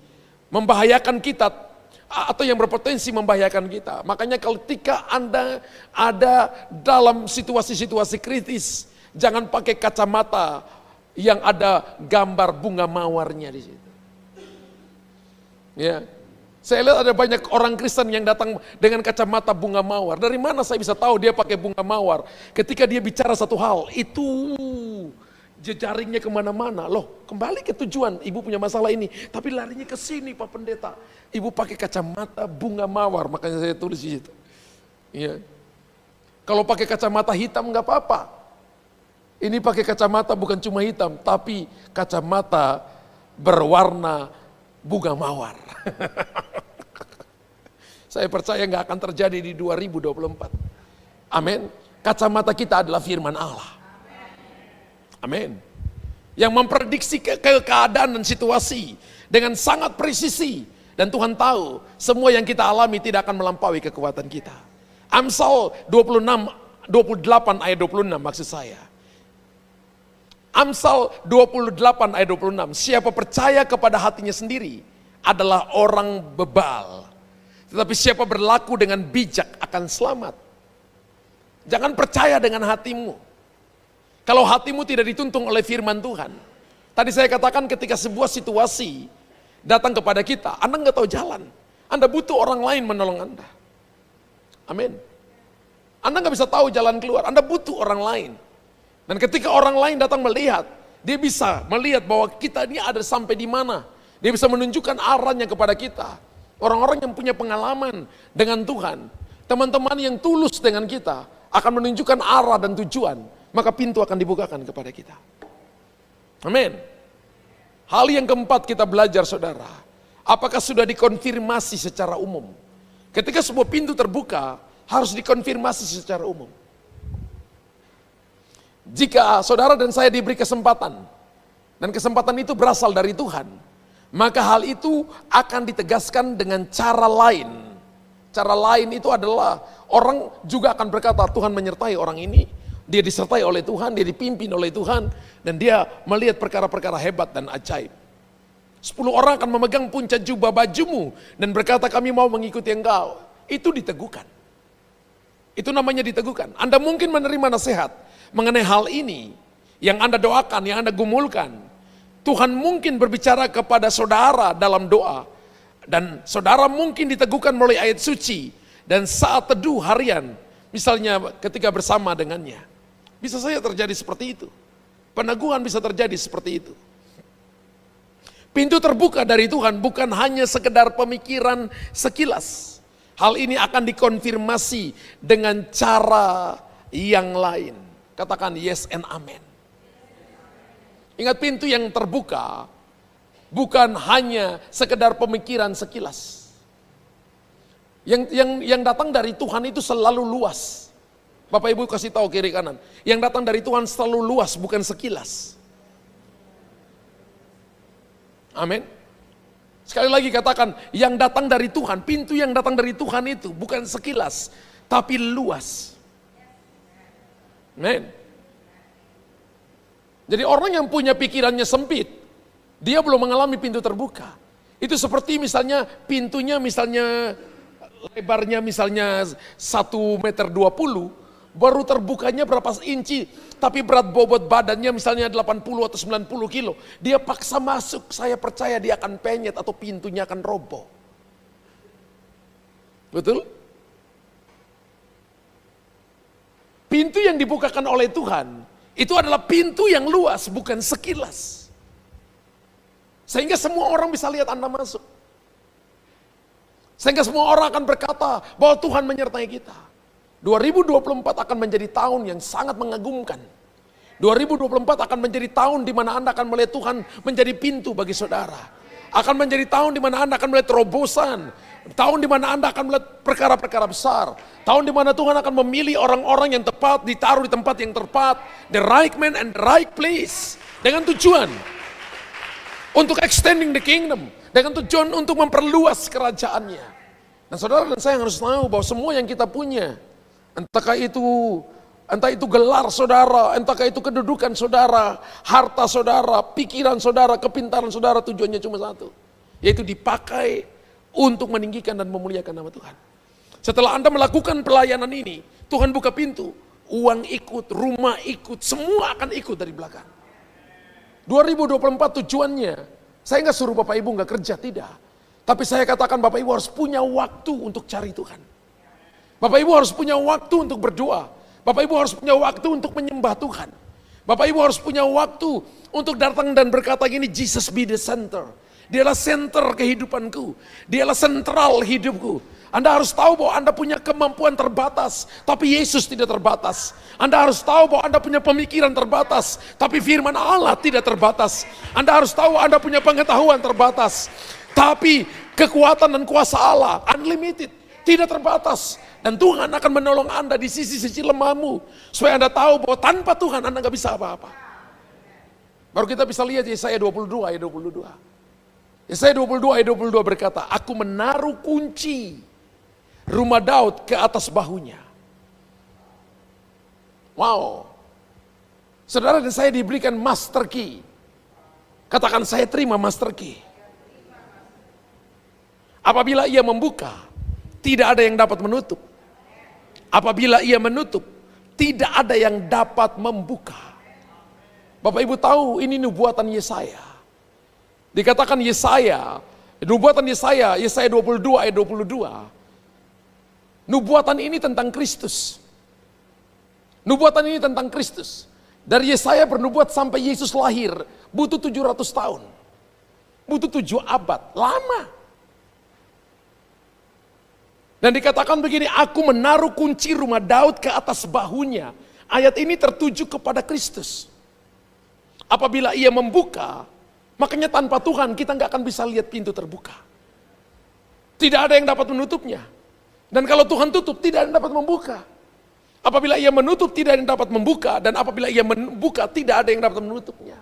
membahayakan kita atau yang berpotensi membahayakan kita. Makanya ketika Anda ada dalam situasi-situasi kritis, jangan pakai kacamata yang ada gambar bunga mawarnya di situ. Ya. Saya lihat ada banyak orang Kristen yang datang dengan kacamata bunga mawar. Dari mana saya bisa tahu dia pakai bunga mawar? Ketika dia bicara satu hal, itu jejaringnya kemana-mana. Loh, kembali ke tujuan. Ibu punya masalah ini, tapi larinya ke sini Pak Pendeta. Ibu pakai kacamata bunga mawar, makanya saya tulis di situ. Ya. Kalau pakai kacamata hitam nggak apa-apa. Ini pakai kacamata bukan cuma hitam, tapi kacamata berwarna bunga mawar. Saya percaya nggak akan terjadi di 2024. Amin. Kacamata kita adalah firman Allah. Amin. Yang memprediksi keadaan dan situasi dengan sangat presisi. Dan Tuhan tahu semua yang kita alami tidak akan melampaui kekuatan kita. Amsal 28 ayat 26 maksud saya. Amsal 28 ayat 26. Siapa percaya kepada hatinya sendiri adalah orang bebal. Tetapi siapa berlaku dengan bijak akan selamat. Jangan percaya dengan hatimu. Kalau hatimu tidak dituntun oleh firman Tuhan. Tadi saya katakan ketika sebuah situasi datang kepada kita, Anda nggak tahu jalan. Anda butuh orang lain menolong Anda. Amin. Anda nggak bisa tahu jalan keluar, Anda butuh orang lain. Dan ketika orang lain datang melihat, dia bisa melihat bahwa kita ini ada sampai di mana. Dia bisa menunjukkan arahnya kepada kita. Orang-orang yang punya pengalaman dengan Tuhan, teman-teman yang tulus dengan kita, akan menunjukkan arah dan tujuan. Maka pintu akan dibukakan kepada kita. Amin. Hal yang keempat kita belajar saudara. Apakah sudah dikonfirmasi secara umum? Ketika sebuah pintu terbuka, harus dikonfirmasi secara umum. Jika saudara dan saya diberi kesempatan, dan kesempatan itu berasal dari Tuhan, maka hal itu akan ditegaskan dengan cara lain. Cara lain itu adalah orang juga akan berkata, Tuhan menyertai orang ini, dia disertai oleh Tuhan, dia dipimpin oleh Tuhan, dan dia melihat perkara-perkara hebat dan ajaib. 10 orang akan memegang puncak jubah bajumu, dan berkata kami mau mengikuti engkau. Itu diteguhkan. Itu namanya diteguhkan. Anda mungkin menerima nasihat mengenai hal ini, yang Anda doakan, yang Anda gumulkan. Tuhan mungkin berbicara kepada saudara dalam doa, dan saudara mungkin diteguhkan melalui ayat suci, dan saat teduh harian, misalnya ketika bersama dengannya. Bisa saja terjadi seperti itu. Peneguhan bisa terjadi seperti itu. Pintu terbuka dari Tuhan bukan hanya sekedar pemikiran sekilas. Hal ini akan dikonfirmasi dengan cara yang lain. Katakan yes and amen. Ingat, pintu yang terbuka bukan hanya sekedar pemikiran sekilas. Yang datang dari Tuhan itu selalu luas. Bapak Ibu kasih tahu kiri kanan. Yang datang dari Tuhan selalu luas, bukan sekilas. Amin. Sekali lagi katakan, yang datang dari Tuhan, pintu yang datang dari Tuhan itu bukan sekilas, tapi luas. Amen. Jadi orang yang punya pikirannya sempit, dia belum mengalami pintu terbuka. Itu seperti misalnya pintunya misalnya lebarnya misalnya 1,20 m, baru terbukanya berapa inci, tapi berat bobot badannya misalnya 80 atau 90 kilo. Dia paksa masuk, saya percaya dia akan penyet atau pintunya akan roboh. Betul? Pintu yang dibukakan oleh Tuhan, itu adalah pintu yang luas, bukan sekilas. Sehingga semua orang bisa lihat Anda masuk. Sehingga semua orang akan berkata bahwa Tuhan menyertai kita. 2024 akan menjadi tahun yang sangat mengagumkan. 2024 akan menjadi tahun di mana Anda akan melihat Tuhan menjadi pintu bagi saudara. Akan menjadi tahun di mana Anda akan melihat terobosan. Tahun di mana Anda akan melihat perkara-perkara besar. Tahun di mana Tuhan akan memilih orang-orang yang tepat, ditaruh di tempat yang tepat. The right man and the right place. Dengan tujuan untuk extending the kingdom. Dengan tujuan untuk memperluas kerajaannya. Dan saudara dan saya harus tahu bahwa semua yang kita punya, entah itu gelar saudara, entahkah itu kedudukan saudara, harta saudara, pikiran saudara, kepintaran saudara, tujuannya cuma satu. Yaitu dipakai untuk meninggikan dan memuliakan nama Tuhan. Setelah Anda melakukan pelayanan ini, Tuhan buka pintu, uang ikut, rumah ikut, semua akan ikut dari belakang. 2024 tujuannya, saya nggak suruh Bapak Ibu nggak kerja, tidak. Tapi saya katakan Bapak Ibu harus punya waktu untuk cari Tuhan. Bapak Ibu harus punya waktu untuk berdoa. Bapak Ibu harus punya waktu untuk menyembah Tuhan. Bapak Ibu harus punya waktu untuk datang dan berkata gini, Jesus be the center. Dialah center kehidupanku. Dialah sentral hidupku. Anda harus tahu bahwa Anda punya kemampuan terbatas, tapi Yesus tidak terbatas. Anda harus tahu bahwa Anda punya pemikiran terbatas, tapi firman Allah tidak terbatas. Anda harus tahu Anda punya pengetahuan terbatas, tapi kekuatan dan kuasa Allah unlimited, tidak terbatas. Dan Tuhan akan menolong Anda di sisi-sisi lemahmu, supaya Anda tahu bahwa tanpa Tuhan Anda gak bisa apa-apa. Baru kita bisa lihat Yesaya 22 ayat 22. Yesaya 22 ayat 22 berkata, aku menaruh kunci rumah Daud ke atas bahunya. Wow. Saudara dan saya diberikan master key. Katakan, saya terima master key. Apabila ia membuka, tidak ada yang dapat menutup. Apabila ia menutup, tidak ada yang dapat membuka. Bapak Ibu tahu ini nubuatan Yesaya. Dikatakan Yesaya, nubuatan Yesaya 22 ayat 22. Nubuatan ini tentang Kristus. Nubuatan ini tentang Kristus. Dari Yesaya bernubuat sampai Yesus lahir, butuh 700 tahun. Butuh 7 abad, lama. Dan dikatakan begini, aku menaruh kunci rumah Daud ke atas bahunya. Ayat ini tertuju kepada Kristus. Apabila ia membuka, makanya tanpa Tuhan kita nggak akan bisa lihat pintu terbuka. Tidak ada yang dapat menutupnya. Dan kalau Tuhan tutup, tidak ada yang dapat membuka. Apabila ia menutup, tidak ada yang dapat membuka. Dan apabila ia membuka, tidak ada yang dapat menutupnya.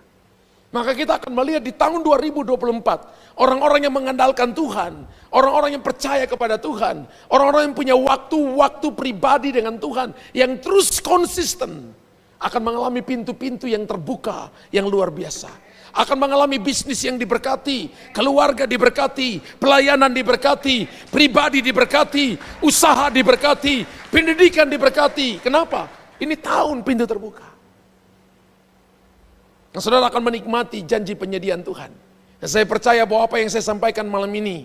Maka kita akan melihat di tahun 2024, orang-orang yang mengandalkan Tuhan, orang-orang yang percaya kepada Tuhan, orang-orang yang punya waktu-waktu pribadi dengan Tuhan, yang terus konsisten, akan mengalami pintu-pintu yang terbuka, yang luar biasa. Akan mengalami bisnis yang diberkati, keluarga diberkati, pelayanan diberkati, pribadi diberkati, usaha diberkati, pendidikan diberkati. Kenapa? Ini tahun pintu terbuka. Nah, saudara akan menikmati janji penyediaan Tuhan. Dan saya percaya bahwa apa yang saya sampaikan malam ini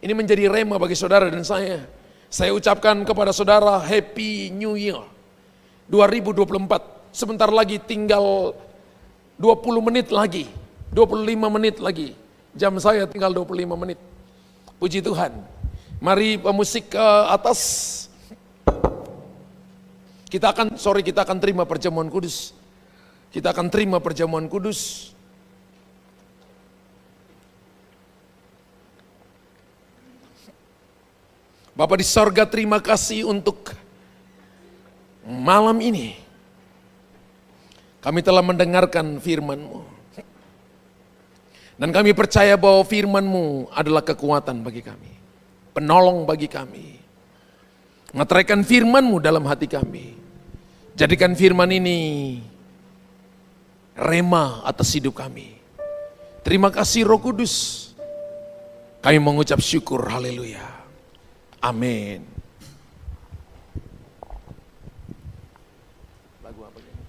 menjadi rema bagi saudara dan saya. Saya ucapkan kepada saudara Happy New Year 2024. Sebentar lagi tinggal 20 menit lagi. 25 menit lagi. Jam saya tinggal 25 menit. Puji Tuhan. Mari pemusik ke atas. Kita akan terima perjamuan kudus. Kita akan terima perjamuan kudus. Bapa di sorga, terima kasih untuk malam ini. Kami telah mendengarkan firman-Mu. Dan kami percaya bahwa firman-Mu adalah kekuatan bagi kami, penolong bagi kami. Meteraikan firman-Mu dalam hati kami. Jadikan firman ini rema atas hidup kami. Terima kasih Roh Kudus. Kami mengucap syukur, haleluya. Amin. Lagu apa ini?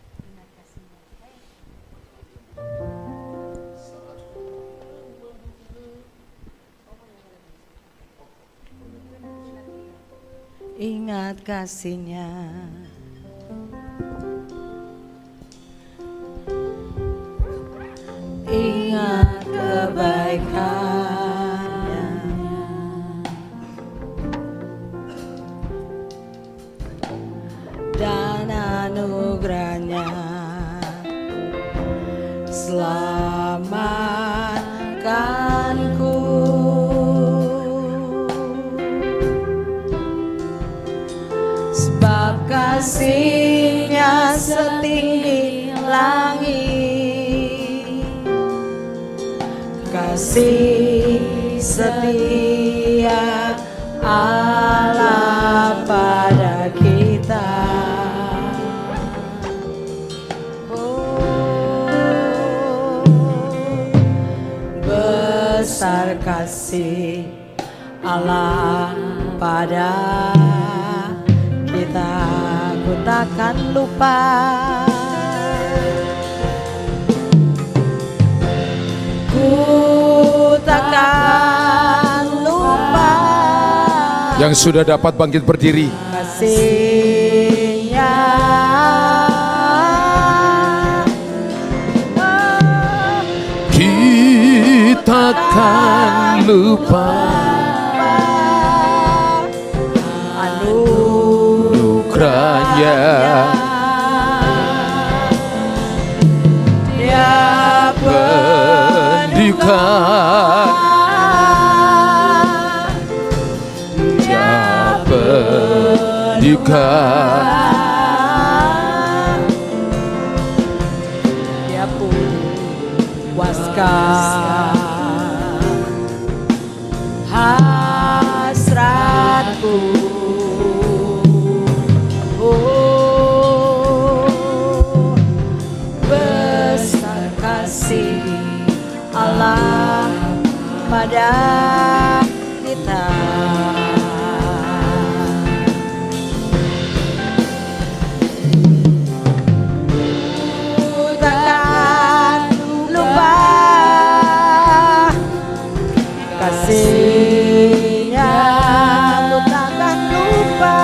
Ingat kasih-Nya, ingat kebaikan-Nya, dan anugerah-Nya. Selamatkanku, sebab kasih-Nya setinggi langit, kasih setia Allah pada kita. Oh, besar kasih Allah pada kita, ku takkan lupa. Ku takkan lupa. Yang sudah dapat bangkit berdiri. Kasih-Nya, Kita kan lupa anugerah-Nya. Dia Pendidikan, Dia pendidikan, Dia puaskan hasratku. Oh, besar kasih Allah pada kita. Ku takkan lupa kasih-Nya, ku takkan lupa.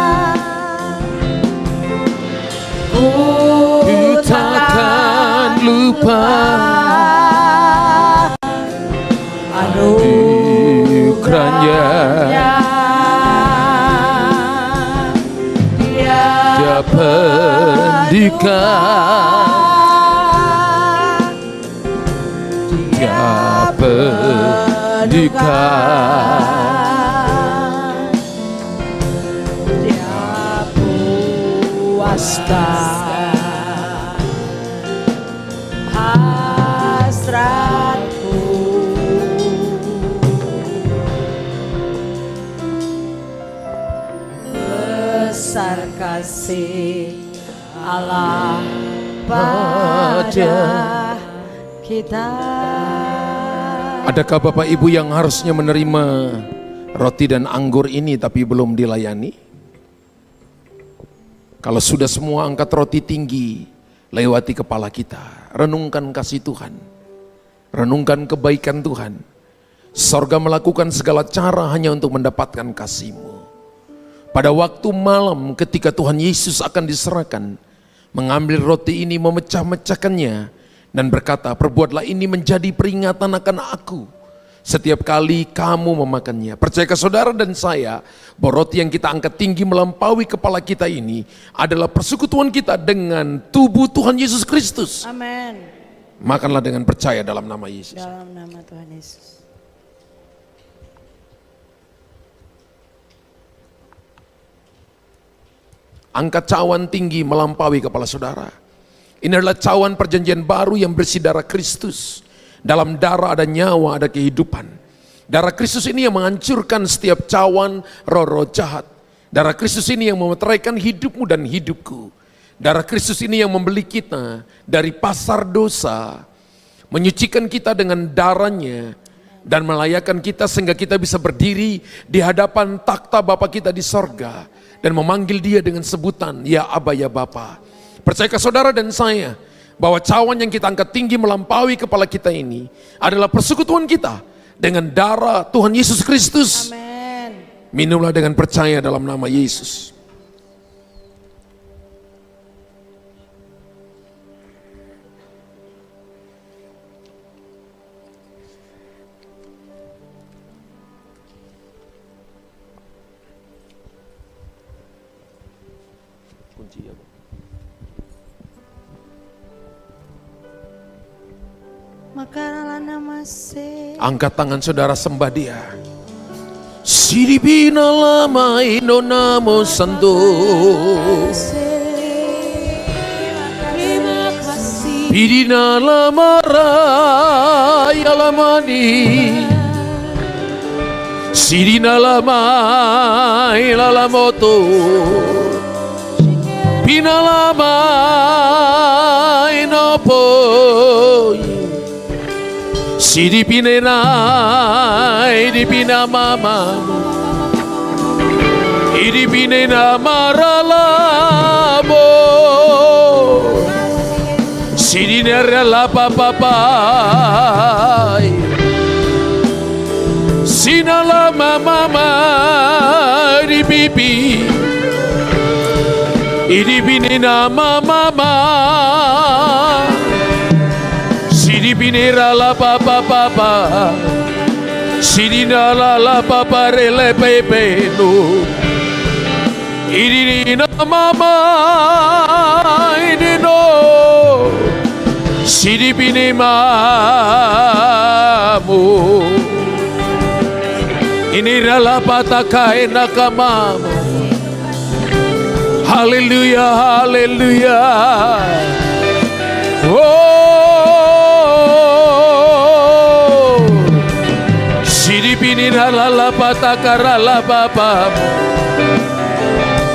Ku takkan lupa anugerah-Nya. Dia pendidikan, Dia pendidikan, Dia puaskan hasratku. Besar kasih Allah pada kita. Adakah Bapak Ibu yang harusnya menerima roti dan anggur ini tapi belum dilayani? Kalau sudah semua angkat roti tinggi lewati kepala kita, renungkan kasih Tuhan, renungkan kebaikan Tuhan. Sorga melakukan segala cara hanya untuk mendapatkan kasih-Mu. Pada waktu malam ketika Tuhan Yesus akan diserahkan, mengambil roti ini, memecah-mecahkannya, dan berkata, perbuatlah ini menjadi peringatan akan aku setiap kali kamu memakannya. Percayakah saudara dan saya bahwa roti yang kita angkat tinggi melampaui kepala kita ini adalah persekutuan kita dengan tubuh Tuhan Yesus Kristus. Amin. Makanlah dengan percaya dalam nama Yesus. Dalam nama Tuhan Yesus. Angkat cawan tinggi melampaui kepala saudara. Ini adalah cawan perjanjian baru yang berisi darah Kristus. Dalam darah ada nyawa, ada kehidupan. Darah Kristus ini yang menghancurkan setiap cawan roh-roh jahat. Darah Kristus ini yang memeteraikan hidupmu dan hidupku. Darah Kristus ini yang membeli kita dari pasar dosa, menyucikan kita dengan darahnya, dan melayakan kita sehingga kita bisa berdiri di hadapan takhta Bapa kita di sorga, dan memanggil dia dengan sebutan, ya Aba, ya Bapa. Percayakah saudara dan saya, bahwa cawan yang kita angkat tinggi melampaui kepala kita ini adalah persekutuan kita dengan darah Tuhan Yesus Kristus. Amin. Minumlah dengan percaya dalam nama Yesus. Angkat tangan saudara, sembah dia. Siribina lama inonamo santo, Pidina lama raya lamani, Sirina lama ilalamoto, Pina lama inopo, Sidi pinena, idi pina mama, idi pinena maralamo, Sidi nerela papa, sinala mama, idi pipi, idi pinena mama. Sidi binera la papa papa, sidi nala la papa rele pepe no, idi na mama idi no, sidi bine mamu, ini rala pataka enaka mama. Haleluya, haleluya. Oh, Sidina la patakara la papa,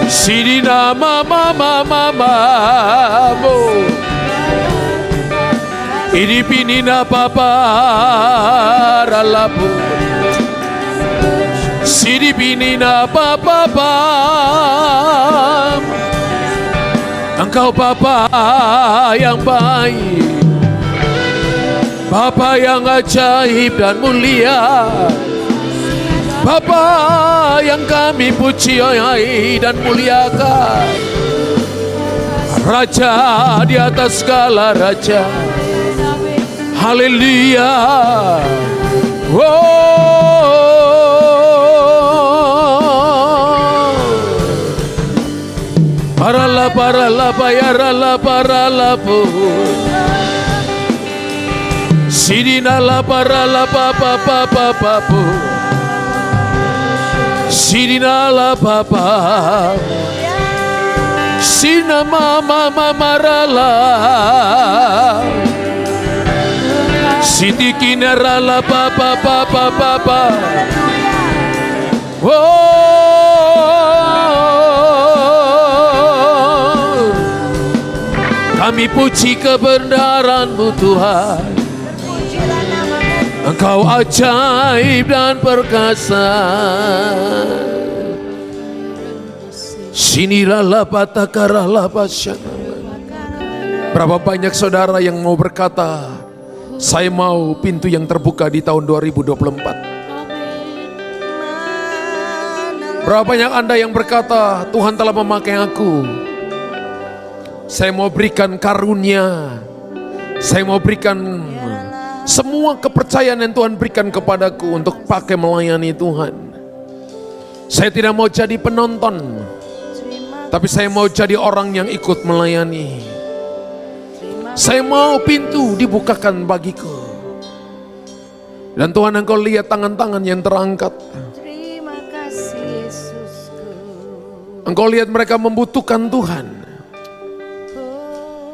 Sidina mama mama mamo, Idi pinina papa ralapu, Sidi pinina papa pam, Engkau Bapa yang baik, Bapa yang ajaib dan mulia, Bapa yang kami puji dan muliakan, Raja di atas segala raja. Haleluya. Parala parala bayarala parala po, Sidina la parala papa papa papu, Sidina la papa, Sina mama marala, Siti kinarala papa papa papa. Kami puji kebenaran-Mu Tuhan, Engkau ajaib dan perkasa. Sinirala patakarala pasyana. Berapa banyak saudara yang mau berkata, saya mau pintu yang terbuka di tahun 2024. Berapa banyak Anda yang berkata, Tuhan telah memakai aku, saya mau berikan karunia, saya mau berikan semua kepercayaan yang Tuhan berikan kepadaku untuk pakai melayani Tuhan. Saya tidak mau jadi penonton, tapi saya mau jadi orang yang ikut melayani. Saya mau pintu dibukakan bagiku. Dan Tuhan, Engkau lihat tangan-tangan yang terangkat. Engkau lihat mereka membutuhkan Tuhan.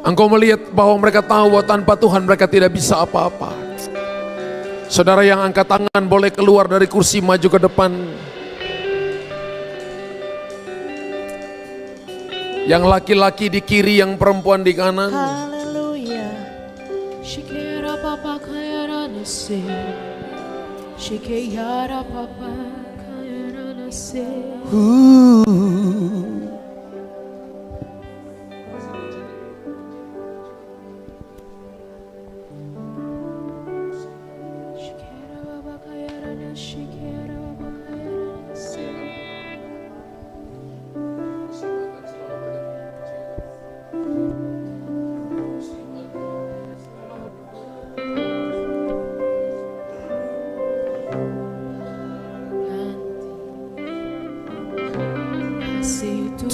Engkau melihat bahwa mereka tahu bahwa tanpa Tuhan mereka tidak bisa apa-apa. Saudara yang angkat tangan boleh keluar dari kursi, maju ke depan. Yang laki-laki di kiri, yang perempuan di kanan. Haleluya. Shikera papa kayara nase. Shikera papa kayara nase. Shikera papa kayara nase. Shikera papa kayara nase.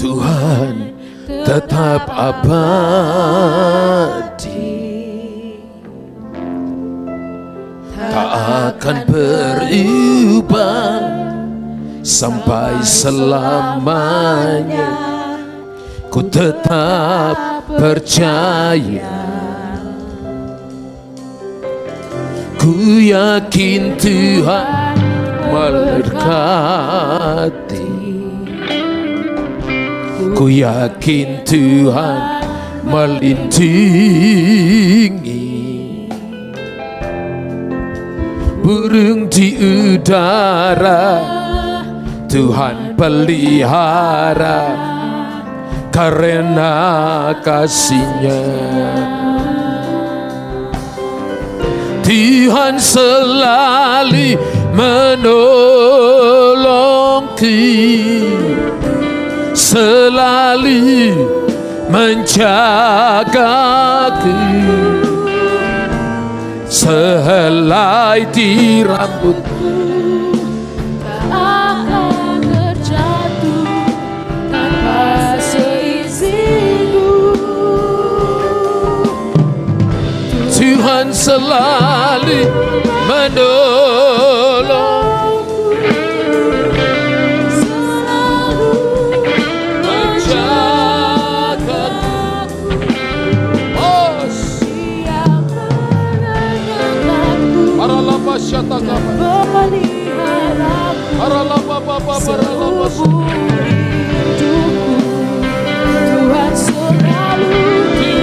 Tuhan tetap abadi, tak akan berubah sampai selamanya. Ku tetap percaya, ku yakin Tuhan memberkati. Ku yakin Tuhan melindungi. Burung di udara Tuhan pelihara karena kasih-Nya. Tuhan selalu menolongku, selalu menjagaku. Sehelai di rambutku tak akan terjatuh tanpa seizinku. Tuhan selalu menolong, Tuhan selalu menolongku, selalu menjagaku. Sehelai di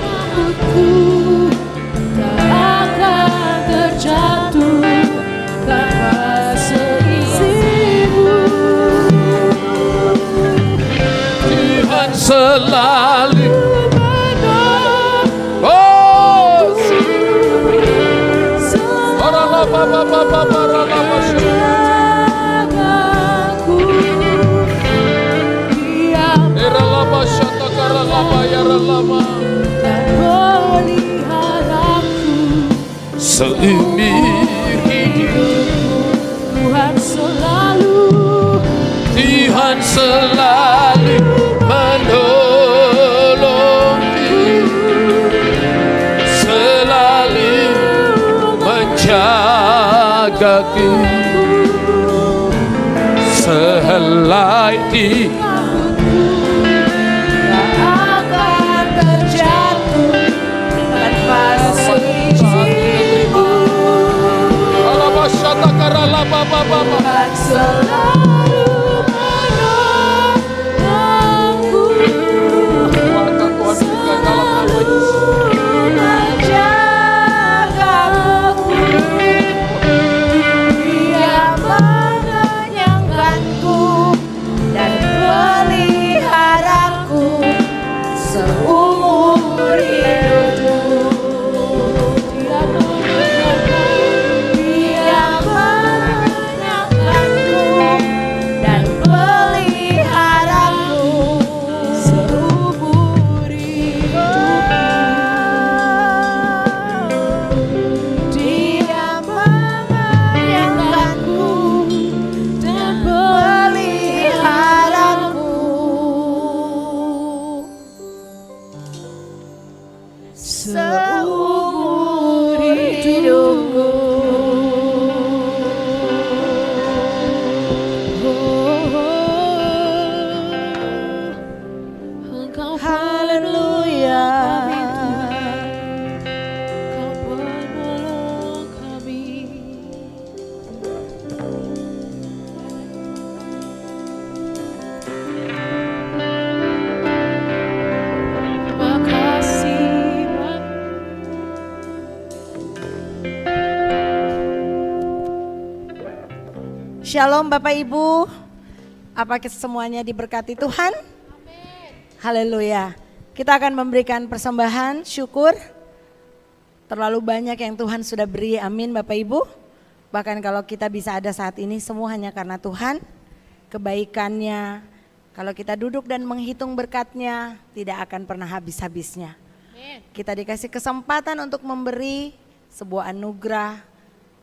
rambutku tak akan terjatuh tanpa seizinku. Tuhan selalu seumur hidup. Tuhan selalu menolongku, selalu menjagaku. Sehelai di Tak akan terjatuh tanpa seizinku. Tuhan selalu menolongku, selalu menjagaku. Dia mengenyangkanku dan peliharaku seumur hidupku. Dia mengenyangkanku Shalom Bapak Ibu. Apakah semuanya diberkati Tuhan? Haleluya. Kita akan memberikan persembahan syukur. Terlalu banyak yang Tuhan sudah beri, amin Bapak Ibu. Bahkan kalau kita bisa ada saat ini semua hanya karena Tuhan. Kebaikannya, kalau kita duduk dan menghitung berkatnya tidak akan pernah habis-habisnya. Kita dikasih kesempatan untuk memberi sebuah anugerah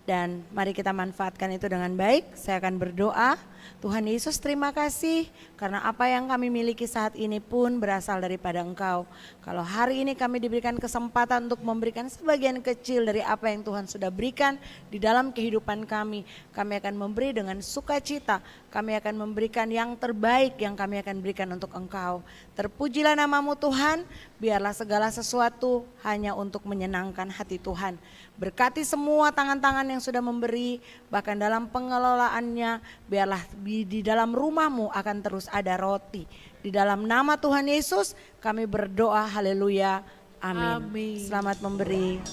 dan mari kita manfaatkan itu dengan baik. Saya akan berdoa. Tuhan Yesus, terima kasih karena apa yang kami miliki saat ini pun berasal daripada Engkau. Kalau hari ini kami diberikan kesempatan untuk memberikan sebagian kecil dari apa yang Tuhan sudah berikan di dalam kehidupan kami akan memberi dengan sukacita. Kami akan memberikan yang terbaik yang kami akan berikan untuk Engkau. Terpujilah namamu Tuhan, biarlah segala sesuatu hanya untuk menyenangkan hati Tuhan. Berkati semua tangan-tangan yang sudah memberi, bahkan dalam pengelolaannya, biarlah di dalam rumahmu akan terus ada roti. Di dalam nama Tuhan Yesus kami berdoa, haleluya, amin. Selamat memberi.